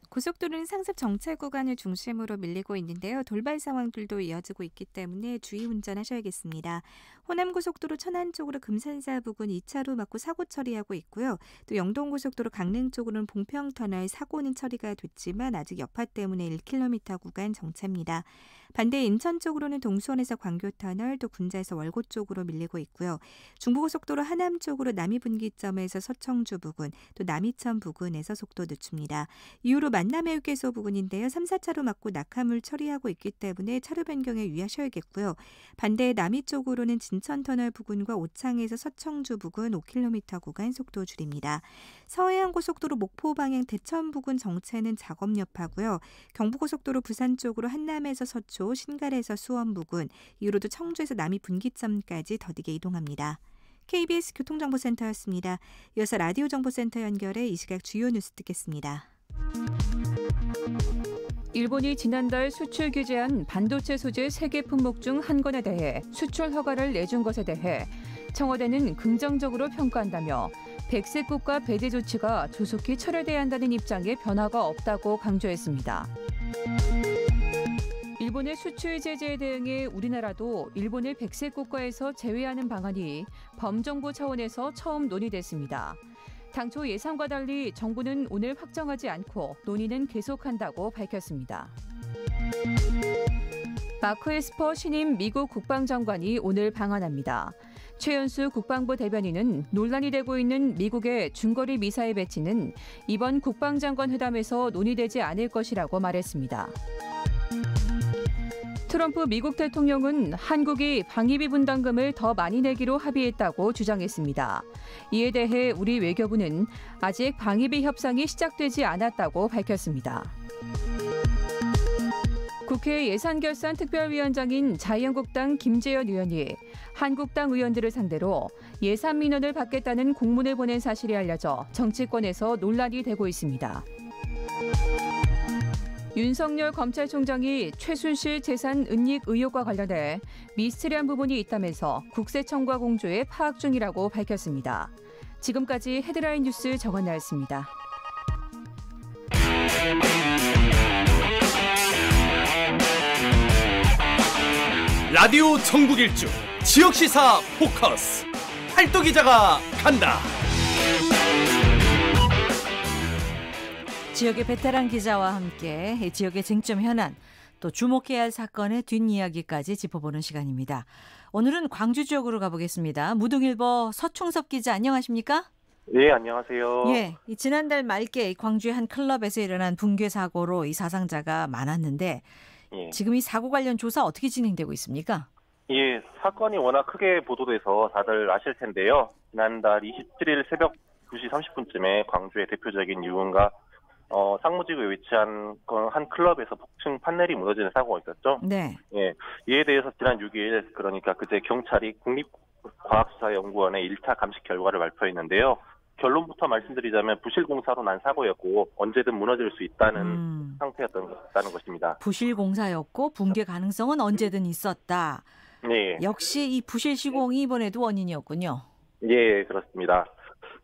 고속도로는 상습 정체 구간을 중심으로 밀리고 있는데요. 돌발 상황들도 이어지고 있기 때문에 주의 운전하셔야겠습니다. 호남고속도로 천안 쪽으로 금산사 부근 2차로 막고 사고 처리하고 있고요. 또 영동고속도로 강릉 쪽으로는 봉평터널 사고는 처리가 됐지만 아직 여파 때문에 1km 구간 정체입니다. 반대 인천 쪽으로는 동수원에서 광교터널, 또 군자에서 월고 쪽으로 밀리고 있고요. 중부고속도로 하남 쪽으로 남이분기점에서 서청주 부근, 또 남이천 부근에서 속도 늦춥니다. 이후로 만남해육개소 부근인데요. 3, 4차로 막고 낙하물 처리하고 있기 때문에 차로 변경에 유의하셔야겠고요. 반대 남이 쪽으로는 진천터널 부근과 오창에서 서청주 부근 5km 구간 속도 줄입니다. 서해안고속도로 목포 방향 대천 부근 정체는 작업 여파고요. 경부고속도로 부산 쪽으로 한남에서 서초, 신갈에서 수원 부근, 이후로도 청주에서 남이 분기점까지 더디게 이동합니다. KBS 교통정보센터였습니다. 이어서 라디오 정보센터 연결해 이 시각 주요 뉴스 듣겠습니다. 일본이 지난달 수출 규제한 반도체 소재 3개 품목 중 한 건에 대해 수출 허가를 내준 것에 대해 청와대는 긍정적으로 평가한다며 백색 국가 배제 조치가 조속히 철회돼야 한다는 입장에 변화가 없다고 강조했습니다. 일본의 수출 제재에 대응해 우리나라도 일본을 백색 국가에서 제외하는 방안이 범정부 차원에서 처음 논의됐습니다. 당초 예상과 달리 정부는 오늘 확정하지 않고 논의는 계속한다고 밝혔습니다. 마크 에스퍼 신임 미국 국방장관이 오늘 방한합니다. 최연수 국방부 대변인은 논란이 되고 있는 미국의 중거리 미사일 배치는 이번 국방장관 회담에서 논의되지 않을 것이라고 말했습니다. 트럼프 미국 대통령은 한국이 방위비 분담금을 더 많이 내기로 합의했다고 주장했습니다. 이에 대해 우리 외교부는 아직 방위비 협상이 시작되지 않았다고 밝혔습니다. 국회 예산결산특별위원장인 자유한국당 김재현 의원이 한국당 의원들을 상대로 예산 민원을 받겠다는 공문을 보낸 사실이 알려져 정치권에서 논란이 되고 있습니다. 윤석열 검찰총장이 최순실 재산 은닉 의혹과 관련해 미스테리한 부분이 있다면서 국세청과 공조에 파악 중이라고 밝혔습니다. 지금까지 헤드라인 뉴스 정원나였습니다. 라디오 전국 일주 지역시사 포커스 팔도 기자가 간다. 지역의 베테랑 기자와 함께 이 지역의 쟁점 현안, 또 주목해야 할 사건의 뒷이야기까지 짚어보는 시간입니다. 오늘은 광주 지역으로 가보겠습니다. 무등일보 서충섭 기자, 안녕하십니까? 네, 안녕하세요. 예, 이 지난달 말께 광주의 한 클럽에서 일어난 붕괴 사고로 이 사상자가 많았는데 예. 지금 이 사고 관련 조사 어떻게 진행되고 있습니까? 예, 사건이 워낙 크게 보도돼서 다들 아실 텐데요. 지난달 27일 새벽 2시 30분쯤에 광주의 대표적인 유흥가 상무지구에 위치한 한 클럽에서 폭층 판넬이 무너지는 사고가 있었죠. 네. 예, 이에 대해서 지난 6일 그러니까 그제 경찰이 국립과학수사연구원의 1차 감식 결과를 발표했는데요. 결론부터 말씀드리자면 부실공사로 난 사고였고 언제든 무너질 수 있다는 상태였다는 것입니다. 부실공사였고 붕괴 가능성은 언제든 있었다. 네. 역시 이 부실 시공이 이번에도 원인이었군요. 예, 그렇습니다.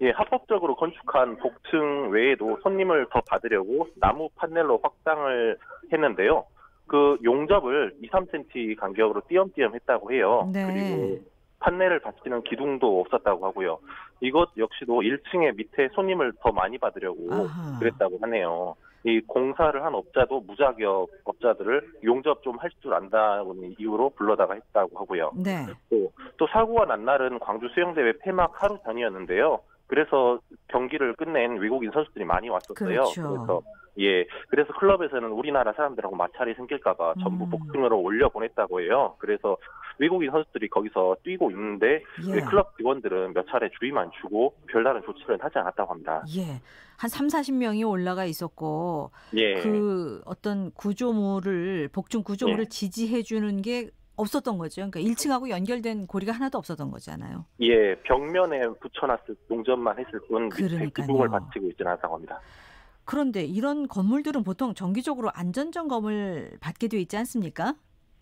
예, 합법적으로 건축한 복층 외에도 손님을 더 받으려고 나무 판넬로 확장을 했는데요. 그 용접을 2, 3cm 간격으로 띄엄띄엄 했다고 해요. 네. 그리고 판넬을 받치는 기둥도 없었다고 하고요. 이것 역시도 1층에 밑에 손님을 더 많이 받으려고 아하. 그랬다고 하네요. 이 공사를 한 업자도 무자격 업자들을 용접 좀 할 줄 안다는 이유로 불러다가 했다고 하고요. 네. 또 사고가 난 날은 광주 수영대회 폐막 하루 전이었는데요. 그래서 경기를 끝낸 외국인 선수들이 많이 왔었어요. 그렇죠. 그래서 클럽에서는 우리나라 사람들하고 마찰이 생길까봐 전부 복층으로 올려보냈다고 해요. 그래서 외국인 선수들이 거기서 뛰고 있는데 예. 클럽 직원들은 몇 차례 주의만 주고 별다른 조치를 하지 않았다고 합니다. 예. 한 3, 40명이 올라가 있었고 예. 그 어떤 구조물을 복층 구조물을 예. 지지해 주는 게 없었던 거죠. 그러니까 1층하고 연결된 고리가 하나도 없었던 거잖아요. 예, 벽면에 붙여놨을 용접만 했을 뿐 밑에 그러니까요. 기둥을 받치고 있지는 않다고 합니다. 그런데 이런 건물들은 보통 정기적으로 안전점검을 받게 돼 있지 않습니까?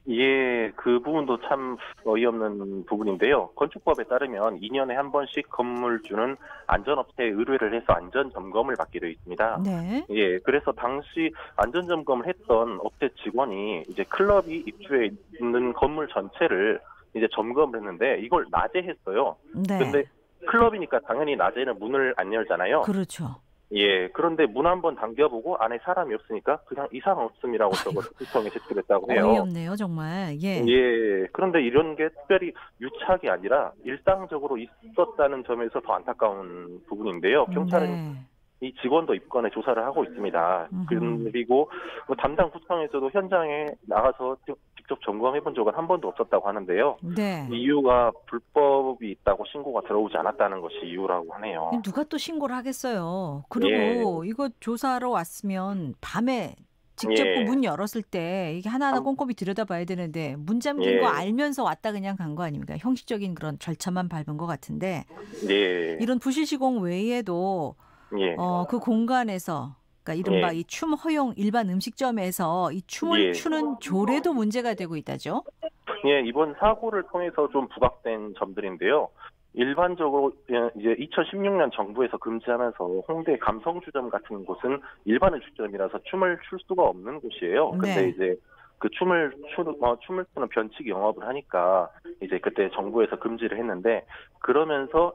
예, 그 부분도 참 어이없는 부분인데요. 건축법에 따르면 2년에 한 번씩 건물주는 안전업체에 의뢰를 해서 안전점검을 받게 되어 있습니다. 네. 예, 그래서 당시 안전점검을 했던 업체 직원이 이제 클럽이 입주해 있는 건물 전체를 이제 점검을 했는데 이걸 낮에 했어요. 네. 근데 클럽이니까 당연히 낮에는 문을 안 열잖아요. 그렇죠. 예, 그런데 문 한번 당겨보고 안에 사람이 없으니까 그냥 이상 없음이라고 적어서 구청에 제출했다고 해요. 어이없네요, 정말. 예. 예, 그런데 이런 게 특별히 유착이 아니라 일상적으로 있었다는 점에서 더 안타까운 부분인데요. 경찰은 네. 이 직원도 입건해 조사를 하고 있습니다. 그리고 뭐 담당 구청에서도 현장에 나가서 직접 점검해 본 적은 한 번도 없었다고 하는데요. 네. 이유가 불법이 있다고 신고가 들어오지 않았다는 것이 이유라고 하네요. 누가 또 신고를 하겠어요. 그리고 예. 이거 조사하러 왔으면 밤에 직접 예. 문 열었을 때 이게 하나하나 꼼꼼히 들여다봐야 되는데 문 잠긴 예. 거 알면서 왔다 그냥 간 거 아닙니까? 형식적인 그런 절차만 밟은 것 같은데 예. 이런 부실 시공 외에도 예. 그 공간에서 그러니까 이른바 예. 이 춤 허용 일반 음식점에서 이 춤을 예. 추는 조례도 문제가 되고 있다죠. 예, 이번 사고를 통해서 좀 부각된 점들인데요. 일반적으로 이제 2016년 정부에서 금지하면서 홍대 감성주점 같은 곳은 일반의 주점이라서 춤을 출 수가 없는 곳이에요. 근데 네. 이제 그 춤을 추는 변칙 영업을 하니까 이제 그때 정부에서 금지를 했는데 그러면서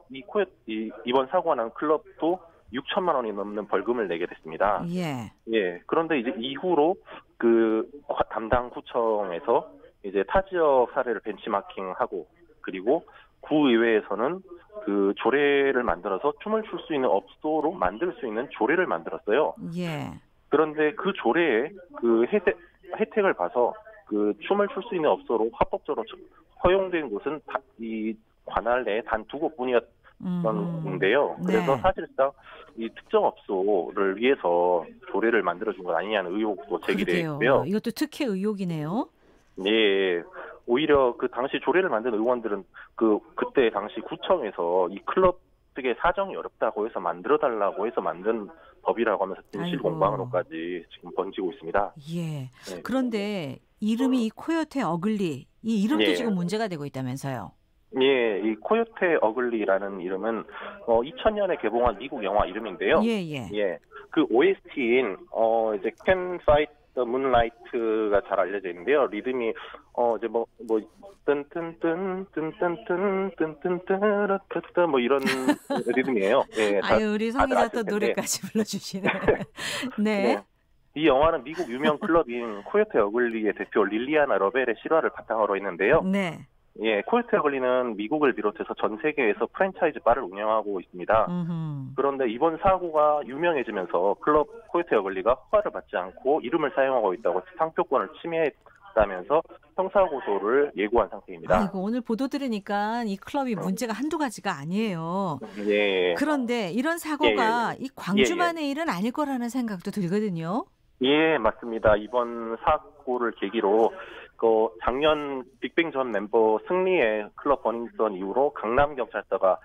이번 사고가 난 클럽도 6천만 원이 넘는 벌금을 내게 됐습니다. 예. 예. 그런데 이제 이후로 그 담당 구청에서 이제 타 지역 사례를 벤치마킹하고 그리고 구의회에서는 그 조례를 만들어서 춤을 출 수 있는 업소로 만들 수 있는 조례를 만들었어요. 예. 그런데 그 조례에 그 혜택을 봐서 그 춤을 출 수 있는 업소로 합법적으로 허용된 곳은 이 관할 내에 단 2곳뿐이었는데요. 그래서 네. 사실상 이 특정 업소를 위해서 조례를 만들어준 건 아니냐는 의혹도 제기되어 있고요. 이것도 특혜 의혹이네요. 예, 오히려 그 당시 조례를 만든 의원들은 그때 당시 구청에서 이 클럽 측의 사정이 어렵다고 해서 만들어달라고 해서 만든 법이라고 하면서 진실 아이고. 공방으로까지 지금 번지고 있습니다. 예. 네. 그런데 이름이 이 코요테 어글리 이 이름도 예. 지금 문제가 되고 있다면서요. 예, 이 코요테 어글리라는 이름은 2000년에 개봉한 미국 영화 이름인데요. 예. 그 OST인 이제 Can Fight the Moonlight가 잘 알려져 있는데요. 리듬이 이제 뭐 뜬뜬뜬뜬뜬뜬뜬뜬뜬뜬뜬 뭐 이런 리듬이에요. 예, 아유, 우리 다들 성희자 아실 또 텐데. 노래까지 불러주시네. 네. 이 영화는 미국 유명 클럽인 코요테 어글리의 대표 릴리아나 러벨의 실화를 바탕으로 했는데요. 네. 예, 코요테 어글리는 미국을 비롯해서 전 세계에서 프랜차이즈 바를 운영하고 있습니다. 그런데 이번 사고가 유명해지면서 클럽 코요테 어글리가 허가를 받지 않고 이름을 사용하고 있다고 상표권을 침해했다면서 형사고소를 예고한 상태입니다. 아이고, 오늘 보도 들으니까 이 클럽이 문제가 한두 가지가 아니에요. 예. 그런데 이런 사고가 예. 이 광주만의 일은 아닐 거라는 생각도 들거든요. 예, 맞습니다. 이번 사고를 계기로 작년 빅뱅 전 멤버 승리의 클럽 버닝썬 이후로 강남경찰서가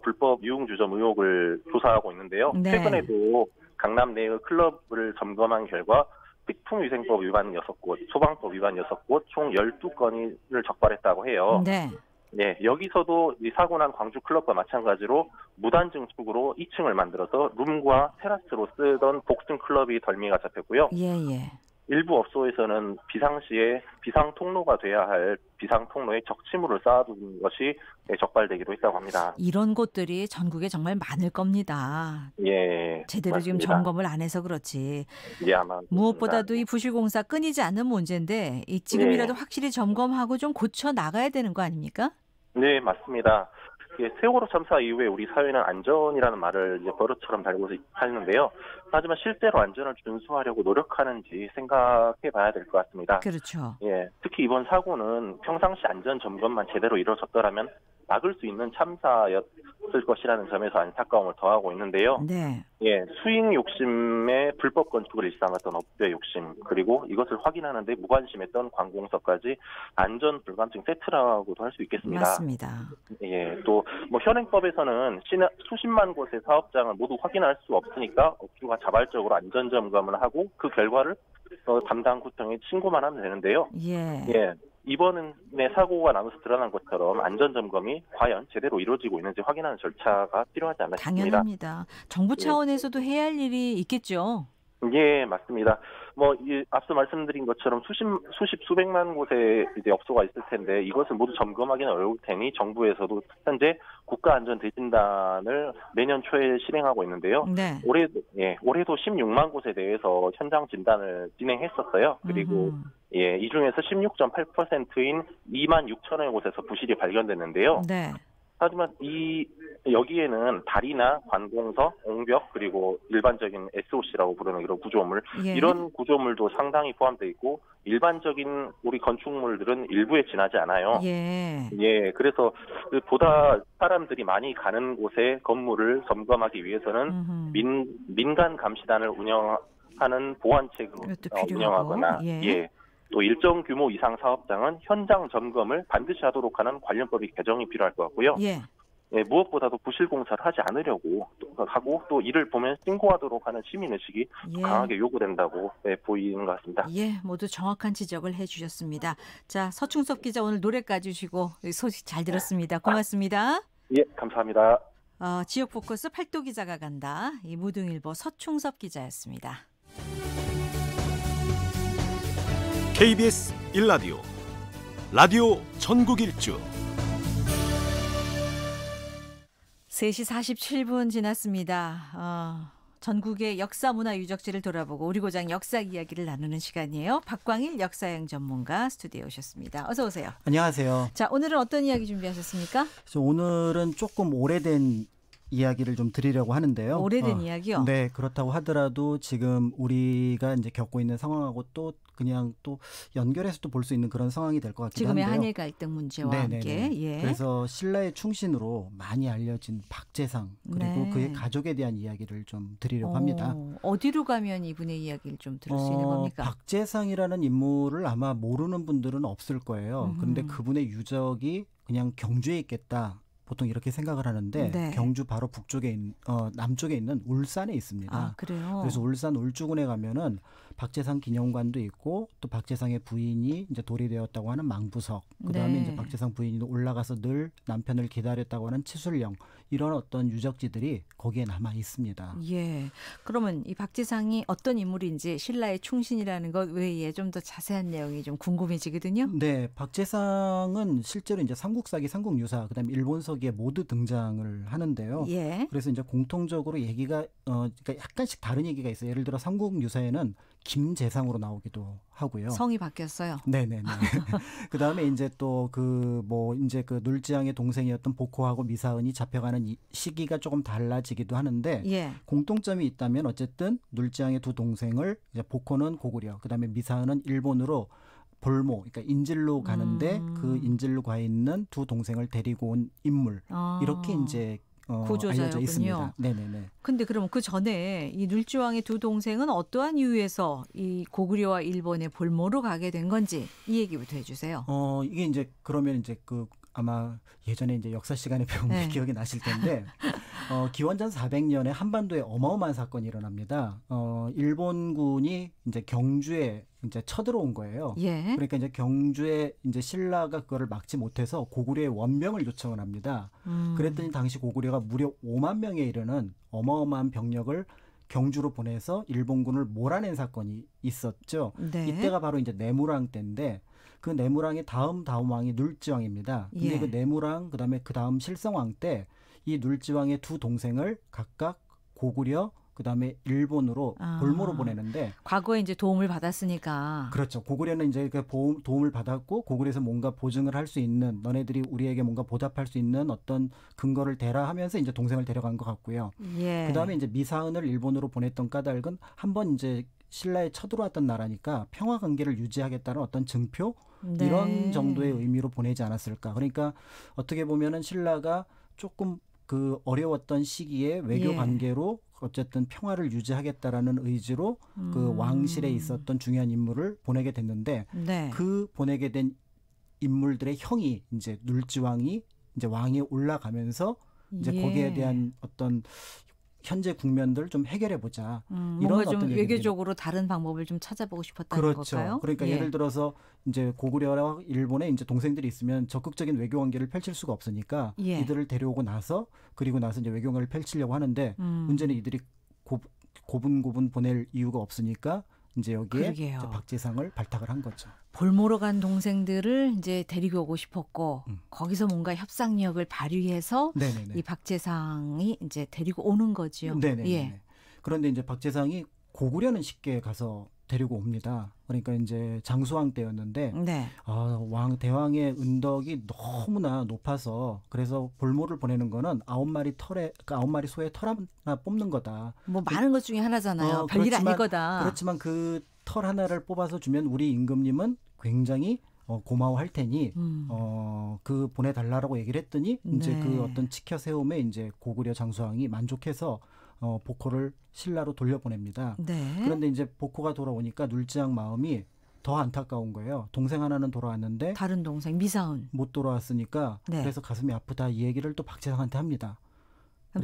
불법 유흥주점 의혹을 조사하고 있는데요. 네. 최근에도 강남 내의 클럽을 점검한 결과 식품위생법 위반 6곳, 소방법 위반 6곳, 총 12건을 적발했다고 해요. 네. 네, 여기서도 이 사고 난 광주 클럽과 마찬가지로 무단 증축으로 2층을 만들어서 룸과 테라스로 쓰던 복층 클럽이 덜미가 잡혔고요. 예. 일부 업소에서는 비상시에 비상 통로가 돼야 할 비상 통로에 적치물을 쌓아둔 것이 적발되기도 했다고 합니다. 이런 곳들이 전국에 정말 많을 겁니다. 예, 제대로 지금 맞습니다. 점검을 안 해서 그렇지. 예, 아마 무엇보다도 이 부실공사 끊이지 않는 문제인데 이 지금이라도 예. 확실히 점검하고 좀 고쳐 나가야 되는 거 아닙니까? 네, 맞습니다. 세월호 참사 이후에 우리 사회는 안전이라는 말을 이제 버릇처럼 달고 살는데요. 하지만 실제로 안전을 준수하려고 노력하는지 생각해 봐야 될 것 같습니다. 그렇죠. 예, 특히 이번 사고는 평상시 안전 점검만 제대로 이루어졌더라면 막을 수 있는 참사였을 것이라는 점에서 안타까움을 더하고 있는데요. 네. 예, 수익 욕심에 불법 건축을 일삼았던 업주의 욕심, 그리고 이것을 확인하는데 무관심했던 관공서까지 안전 불감증 세트라고도 할 수 있겠습니다. 맞습니다. 예, 또 뭐 현행법에서는 수십만 곳의 사업장을 모두 확인할 수 없으니까 업주가 자발적으로 안전 점검을 하고 그 결과를 담당 구청에 신고만 하면 되는데요. 예. 이번에 사고가 나면서 드러난 것처럼 안전 점검이 과연 제대로 이루어지고 있는지 확인하는 절차가 필요하지 않나 싶습니다. 당연합니다. 정부 차원에서도 해야 할 일이 있겠죠. 예, 맞습니다. 앞서 말씀드린 것처럼 수백만 곳의 이제 업소가 있을 텐데 이것을 모두 점검하기는 어려울 테니 정부에서도 현재 국가안전대진단을 내년 초에 실행하고 있는데요. 네. 올해도 16만 곳에 대해서 현장 진단을 진행했었어요. 그리고 이 중에서 16.8%인 2만 6천여 곳에서 부실이 발견됐는데요. 네. 하지만 여기에는 다리나 관공서, 옹벽, 그리고 일반적인 SOC라고 부르는 이런 구조물, 이런 구조물도 상당히 포함되어 있고 일반적인 우리 건축물들은 일부에 지나지 않아요. 그래서 보다 사람들이 많이 가는 곳의 건물을 점검하기 위해서는 민간 감시단을 운영하는 보안책을 운영하거나 또 일정 규모 이상 사업장은 현장 점검을 반드시 하도록 하는 관련법이 개정이 필요할 것 같고요. 무엇보다도 부실 공사를 하지 않으려고 하고 또 이를 보면 신고하도록 하는 시민의식이 강하게 요구된다고 보이는 것 같습니다. 모두 정확한 지적을 해주셨습니다. 자, 서충섭 기자 오늘 노래까지 주시고 소식 잘 들었습니다. 고맙습니다. 예, 감사합니다. 지역 포커스 팔도 기자가 간다. 이 무등일보 서충섭 기자였습니다. KBS 1라디오 라디오 전국 일주 3시 47분 지났습니다. 전국의 역사 문화 유적지를 돌아보고 우리 고장 역사 이야기를 나누는 시간이에요. 박광일 역사여행 전문가 스튜디오에 오셨습니다. 어서 오세요. 안녕하세요. 자, 오늘은 어떤 이야기 준비하셨습니까? 오늘은 조금 오래된 이야기를 좀 드리려고 하는데요. 오래된 이야기요? 네, 그렇다고 하더라도 지금 우리가 이제 겪고 있는 상황하고 또 그냥 또 연결해서 또 볼 수 있는 그런 상황이 될 것 같기도 한데요. 지금의 한일 갈등 문제와 함께. 그래서 신라의 충신으로 많이 알려진 박재상 그리고 그의 가족에 대한 이야기를 좀 드리려고 합니다. 어디로 가면 이분의 이야기를 좀 들을 수 있는 겁니까? 박재상이라는 인물을 아마 모르는 분들은 없을 거예요. 그런데 그분의 유적이 그냥 경주에 있겠다. 보통 이렇게 생각을 하는데 경주 바로 남쪽에 있는 울산에 있습니다. 그래요? 그래서 울산 울주군에 가면은 박재상 기념관도 있고 또 박재상의 부인이 이제 돌이 되었다고 하는 망부석, 그다음에 이제 박재상 부인이 올라가서 늘 남편을 기다렸다고 하는 치술령, 이런 어떤 유적지들이 거기에 남아 있습니다. 그러면 이 박재상이 어떤 인물인지 신라의 충신이라는 것 외에 좀 더 자세한 내용이 좀 궁금해지거든요. 네, 박재상은 실제로 이제 삼국사기, 삼국유사, 그다음에 일본서기에 모두 등장을 하는데요. 그래서 이제 공통적으로 얘기가 그러니까 약간씩 다른 얘기가 있어요. 예를 들어 삼국유사에는 김재상으로 나오기도 하고요. 성이 바뀌었어요. 네네네. 그 다음에 이제 또 이제 그 놀지양의 동생이었던 복호하고 미사은이 잡혀가는 시기가 조금 달라지기도 하는데 공통점이 있다면 어쨌든 놀지양의 두 동생을 이제 복호는 고구려, 그 다음에 미사은은 일본으로 볼모, 그러니까 인질로 가는데 그 인질로 가 있는 두 동생을 데리고 온 인물, 이렇게 이제 알려져 있습니다. 네네네. 근데 그럼 그 전에 이 눌지왕의 두 동생은 어떠한 이유에서 이 고구려와 일본의 볼모로 가게 된 건지 이 얘기부터 해주세요. 이게 이제 그러면 이제 아마 예전에 이제 역사 시간에 배운 게 기억이 나실 텐데 기원전 400년에 한반도에 어마어마한 사건이 일어납니다. 일본군이 이제 경주에 이제 쳐들어온 거예요. 그러니까 이제 경주에 이제 신라가 그거를 막지 못해서 고구려에 원병을 요청을 합니다. 그랬더니 당시 고구려가 무려 5만 명에 이르는 어마어마한 병력을 경주로 보내서 일본군을 몰아낸 사건이 있었죠. 이때가 바로 이제 내무랑 때인데 그 내무랑의 다음 왕이 눌지왕입니다. 근데 그 내무랑 그다음에 그 다음 실성왕 때 이 눌지왕의 두 동생을 각각 고구려 그다음에 일본으로 볼모로 보내는데 과거에 이제 도움을 받았으니까 그렇죠. 고구려는 이제 그 도움을 받았고 고구려에서 뭔가 보증을 할 수 있는 너네들이 우리에게 뭔가 보답할 수 있는 어떤 근거를 대라 하면서 이제 동생을 데려간 것 같고요. 그다음에 이제 미사은을 일본으로 보냈던 까닭은 한번 이제 신라에 쳐들어왔던 나라니까 평화 관계를 유지하겠다는 어떤 증표 이런 정도의 의미로 보내지 않았을까. 그러니까 어떻게 보면은 신라가 조금 그 어려웠던 시기에 외교 관계로 어쨌든 평화를 유지하겠다라는 의지로 그 왕실에 있었던 중요한 인물을 보내게 됐는데 그 보내게 된 인물들의 형이 이제 눌지왕이 이제 왕에 올라가면서 이제 거기에 대한 어떤 현재 국면들 좀 해결해 보자. 이런 뭔가 좀 외교적으로 다른 방법을 좀 찾아보고 싶었다는 걸까요? 그러니까 예를 들어서 이제 고구려와 일본에 이제 동생들이 있으면 적극적인 외교 관계를 펼칠 수가 없으니까 이들을 데려오고 나서 그리고 나서 이제 외교 관계를 펼치려고 하는데 문제는 이들이 고분고분 보낼 이유가 없으니까 이제 여기에 이제 박재상을 발탁을 한 거죠. 볼모로 간 동생들을 이제 데리고 오고 싶었고 거기서 뭔가 협상력을 발휘해서 이 박재상이 이제 데리고 오는 거지요. 그런데 이제 박재상이 고구려는 쉽게 가서 데리고 옵니다. 그러니까 이제 장수왕 때였는데 대왕의 은덕이 너무나 높아서 그래서 볼모를 보내는 거는 9마리 소의 털 하나 뽑는 거다. 뭐 많은 것 중에 하나잖아요. 별일 아닐 거다. 그렇지만 그 털 하나를 뽑아서 주면 우리 임금님은 굉장히 고마워할 테니 그 보내달라고 얘기를 했더니 이제 그 어떤 치켜 세움에 이제 고구려 장수왕이 만족해서 복호를 신라로 돌려보냅니다. 그런데 이제 복호가 돌아오니까 눌지왕 마음이 더 안타까운 거예요. 동생 하나는 돌아왔는데 다른 동생 미사은 못 돌아왔으니까 그래서 가슴이 아프다 이 얘기를 또 박재상한테 합니다.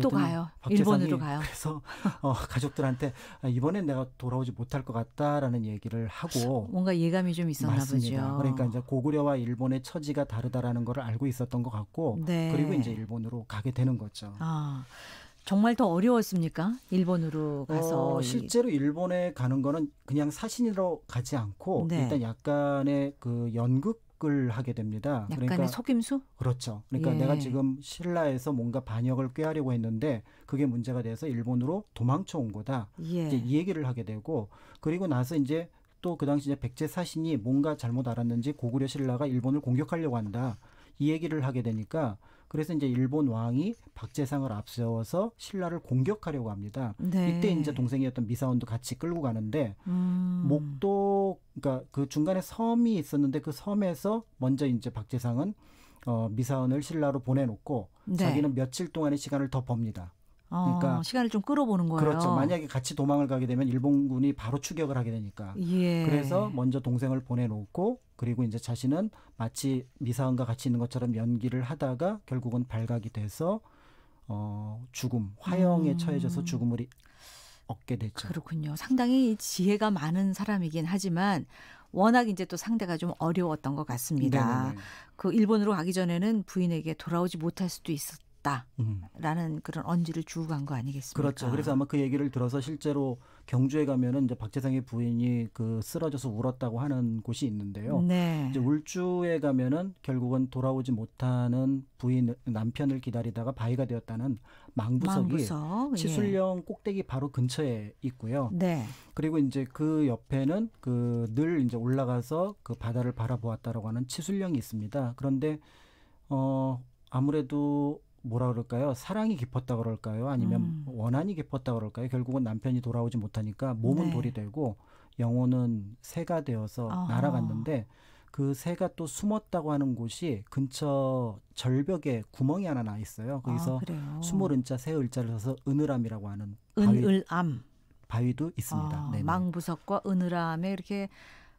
또 가요. 일본으로 가요. 그래서 가족들한테 이번엔 내가 돌아오지 못할 것 같다라는 얘기를 하고 뭔가 예감이 좀 있었나 보죠. 그러니까 이제 고구려와 일본의 처지가 다르다라는 걸 알고 있었던 것 같고 그리고 이제 일본으로 가게 되는 거죠. 정말 더 어려웠습니까? 일본으로 가서 실제로 일본에 가는 거는 그냥 사신으로 가지 않고 일단 약간의 그 연극을 하게 됩니다. 약간의 그러니까 속임수? 그렇죠. 그러니까 내가 지금 신라에서 뭔가 반역을 꾀하려고 했는데 그게 문제가 돼서 일본으로 도망쳐 온 거다. 이제 이 얘기를 하게 되고 그리고 나서 이제 또 그 당시 이제 백제 사신이 뭔가 잘못 알았는지 고구려 신라가 일본을 공격하려고 한다. 이 얘기를 하게 되니까 그래서 이제 일본 왕이 박재상을 앞세워서 신라를 공격하려고 합니다. 이때 이제 동생이었던 미사원도 같이 끌고 가는데 목도 그러니까 그 중간에 섬이 있었는데 그 섬에서 먼저 이제 박재상은 미사원을 신라로 보내놓고 자기는 며칠 동안의 시간을 더 법니다. 그러니까 시간을 좀 끌어보는 거예요. 그렇죠. 만약에 같이 도망을 가게 되면 일본군이 바로 추격을 하게 되니까. 그래서 먼저 동생을 보내놓고 그리고 이제 자신은 마치 미사원과 같이 있는 것처럼 연기를 하다가 결국은 발각이 돼서 죽음, 화형에 처해져서 죽음을 얻게 됐죠. 그렇군요. 상당히 지혜가 많은 사람이긴 하지만 워낙 이제 또 상대가 좀 어려웠던 것 같습니다. 그 일본으로 가기 전에는 부인에게 돌아오지 못할 수도 있었다라는 그런 언지를 주고 간 거 아니겠습니까? 그렇죠. 그래서 아마 그 얘기를 들어서 실제로 경주에 가면은 이제 박재상의 부인이 그 쓰러져서 울었다고 하는 곳이 있는데요. 이제 울주에 가면은 결국은 돌아오지 못하는 남편을 기다리다가 바위가 되었다는 망부석이 치술령 꼭대기 바로 근처에 있고요. 그리고 이제 그 옆에는 그 늘 이제 올라가서 그 바다를 바라보았다라고 하는 치술령이 있습니다. 그런데 아무래도 뭐라 그럴까요? 사랑이 깊었다 그럴까요? 아니면 원한이 깊었다 그럴까요? 결국은 남편이 돌아오지 못하니까 몸은 돌이 되고 영혼은 새가 되어서 날아갔는데 그 새가 또 숨었다고 하는 곳이 근처 절벽에 구멍이 하나 나 있어요. 거기서 숨을 은자 새 을자를 써서 은을암이라고 하는 바위도 있습니다. 망부석과 은을암에 이렇게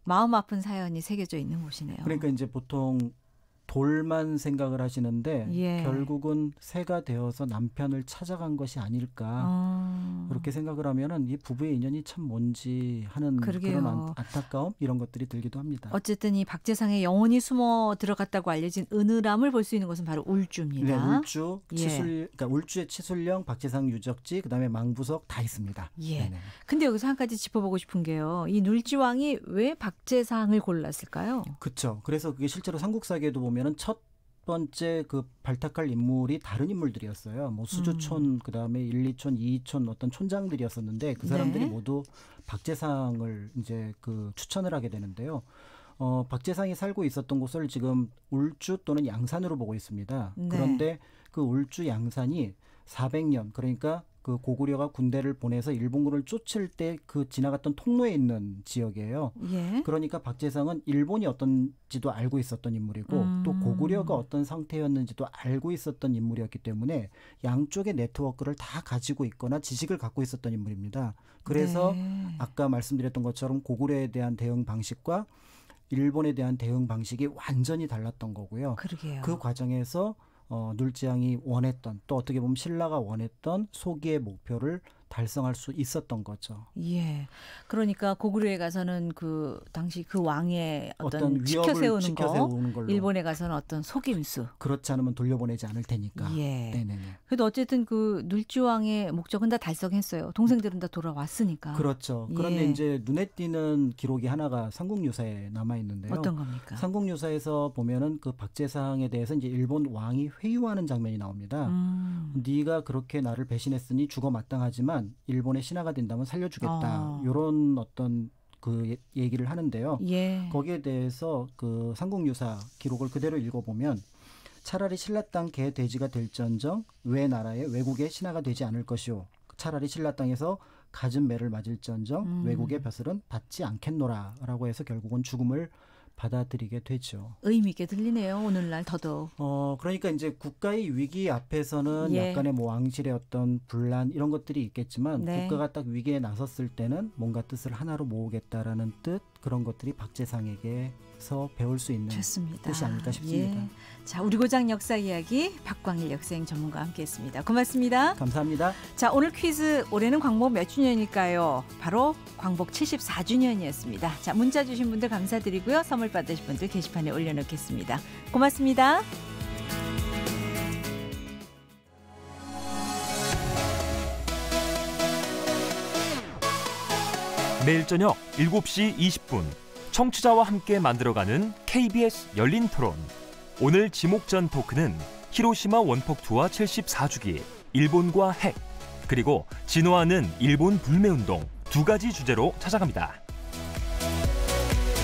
마음 아픈 사연이 새겨져 있는 곳이네요. 그러니까 이제 보통 돌만 생각을 하시는데 예. 결국은 새가 되어서 남편을 찾아간 것이 아닐까 그렇게 생각을 하면은 이 부부의 인연이 참 뭔지 하는 그러게요. 그런 안타까움 이런 것들이 들기도 합니다. 어쨌든 이 박재상의 영혼이 숨어 들어갔다고 알려진 은으람을 볼 수 있는 곳은 바로 울주입니다. 네, 울주, 예. 그러니까 울주의 치술령, 박재상 유적지, 그다음에 망부석 다 있습니다. 예. 네네. 근데 여기서 한 가지 짚어보고 싶은 게요. 이 눌지왕이 왜 박재상을 골랐을까요? 그렇죠. 그래서 그게 실제로 삼국사기에도 보면은 첫 번째 그 발탁할 인물이 다른 인물들이었어요. 뭐 수주촌, 그다음에 1, 2촌, 2촌 어떤 촌장들이었었는데 그 사람들이 네. 모두 박재상을 이제 그 추천을 하게 되는데요. 박재상이 살고 있었던 곳을 지금 울주 또는 양산으로 보고 있습니다. 네. 그런데 그 울주 양산이 400년 그러니까 그 고구려가 군대를 보내서 일본군을 쫓을 때 그 지나갔던 통로에 있는 지역이에요. 예. 그러니까 박재상은 일본이 어떤지도 알고 있었던 인물이고 또 고구려가 어떤 상태였는지도 알고 있었던 인물이었기 때문에 양쪽의 네트워크를 다 가지고 있거나 지식을 갖고 있었던 인물입니다. 그래서 네. 아까 말씀드렸던 것처럼 고구려에 대한 대응 방식과 일본에 대한 대응 방식이 완전히 달랐던 거고요. 그러게요. 그 과정에서 눌지양이 원했던 또 어떻게 보면 신라가 원했던 소기의 목표를 달성할 수 있었던 거죠. 예. 그러니까 고구려에 가서는 그 당시 그 왕의 어떤 위협을 치켜세우는 걸로. 일본에 가서는 어떤 속임수. 그렇지 않으면 돌려보내지 않을 테니까. 예. 네네네. 그래도 어쨌든 그 눌지왕의 목적은 다 달성했어요. 동생들은 다 돌아왔으니까. 그렇죠. 그런데 예. 이제 눈에 띄는 기록이 하나가 삼국유사에 남아 있는데요. 어떤 겁니까? 삼국유사에서 보면은 그 박재상에 대해서 이제 일본 왕이 회유하는 장면이 나옵니다. 네가 그렇게 나를 배신했으니 죽어 마땅하지만 일본의 신하가 된다면 살려주겠다. 이런 어떤 그 얘기를 하는데요. 예. 거기에 대해서 그 삼국유사 기록을 그대로 읽어보면 차라리 신라 땅 개 돼지가 될지언정 외 나라의 외국의 신하가 되지 않을 것이오. 차라리 신라 땅에서 갖은 매를 맞을지언정 외국의 벼슬은 받지 않겠노라라고 해서 결국은 죽음을 받아들이게 되죠. 의미 있게 들리네요. 오늘날 더더욱. 그러니까 이제 국가의 위기 앞에서는 예. 약간의 뭐 왕실의 어떤 분란 이런 것들이 있겠지만 네. 국가가 딱 위기에 나섰을 때는 뭔가 뜻을 하나로 모으겠다라는 뜻 그런 것들이 박재상에게서 배울 수 있는 좋습니다. 뜻이 아닐까 싶습니다. 예. 자, 우리 고장 역사 이야기 박광일 역사행 전문가와 함께했습니다. 고맙습니다. 감사합니다. 자, 오늘 퀴즈 올해는 광복 몇 주년일까요? 바로 광복 74주년이었습니다. 자, 문자 주신 분들 감사드리고요. 선물 받으실 분들 게시판에 올려놓겠습니다. 고맙습니다. 매일 저녁 7시 20분 청취자와 함께 만들어가는 KBS 열린 토론. 오늘 지목전 토크는 히로시마 원폭 투하 74주기, 일본과 핵, 그리고 진화하는 일본 불매운동 두 가지 주제로 찾아갑니다.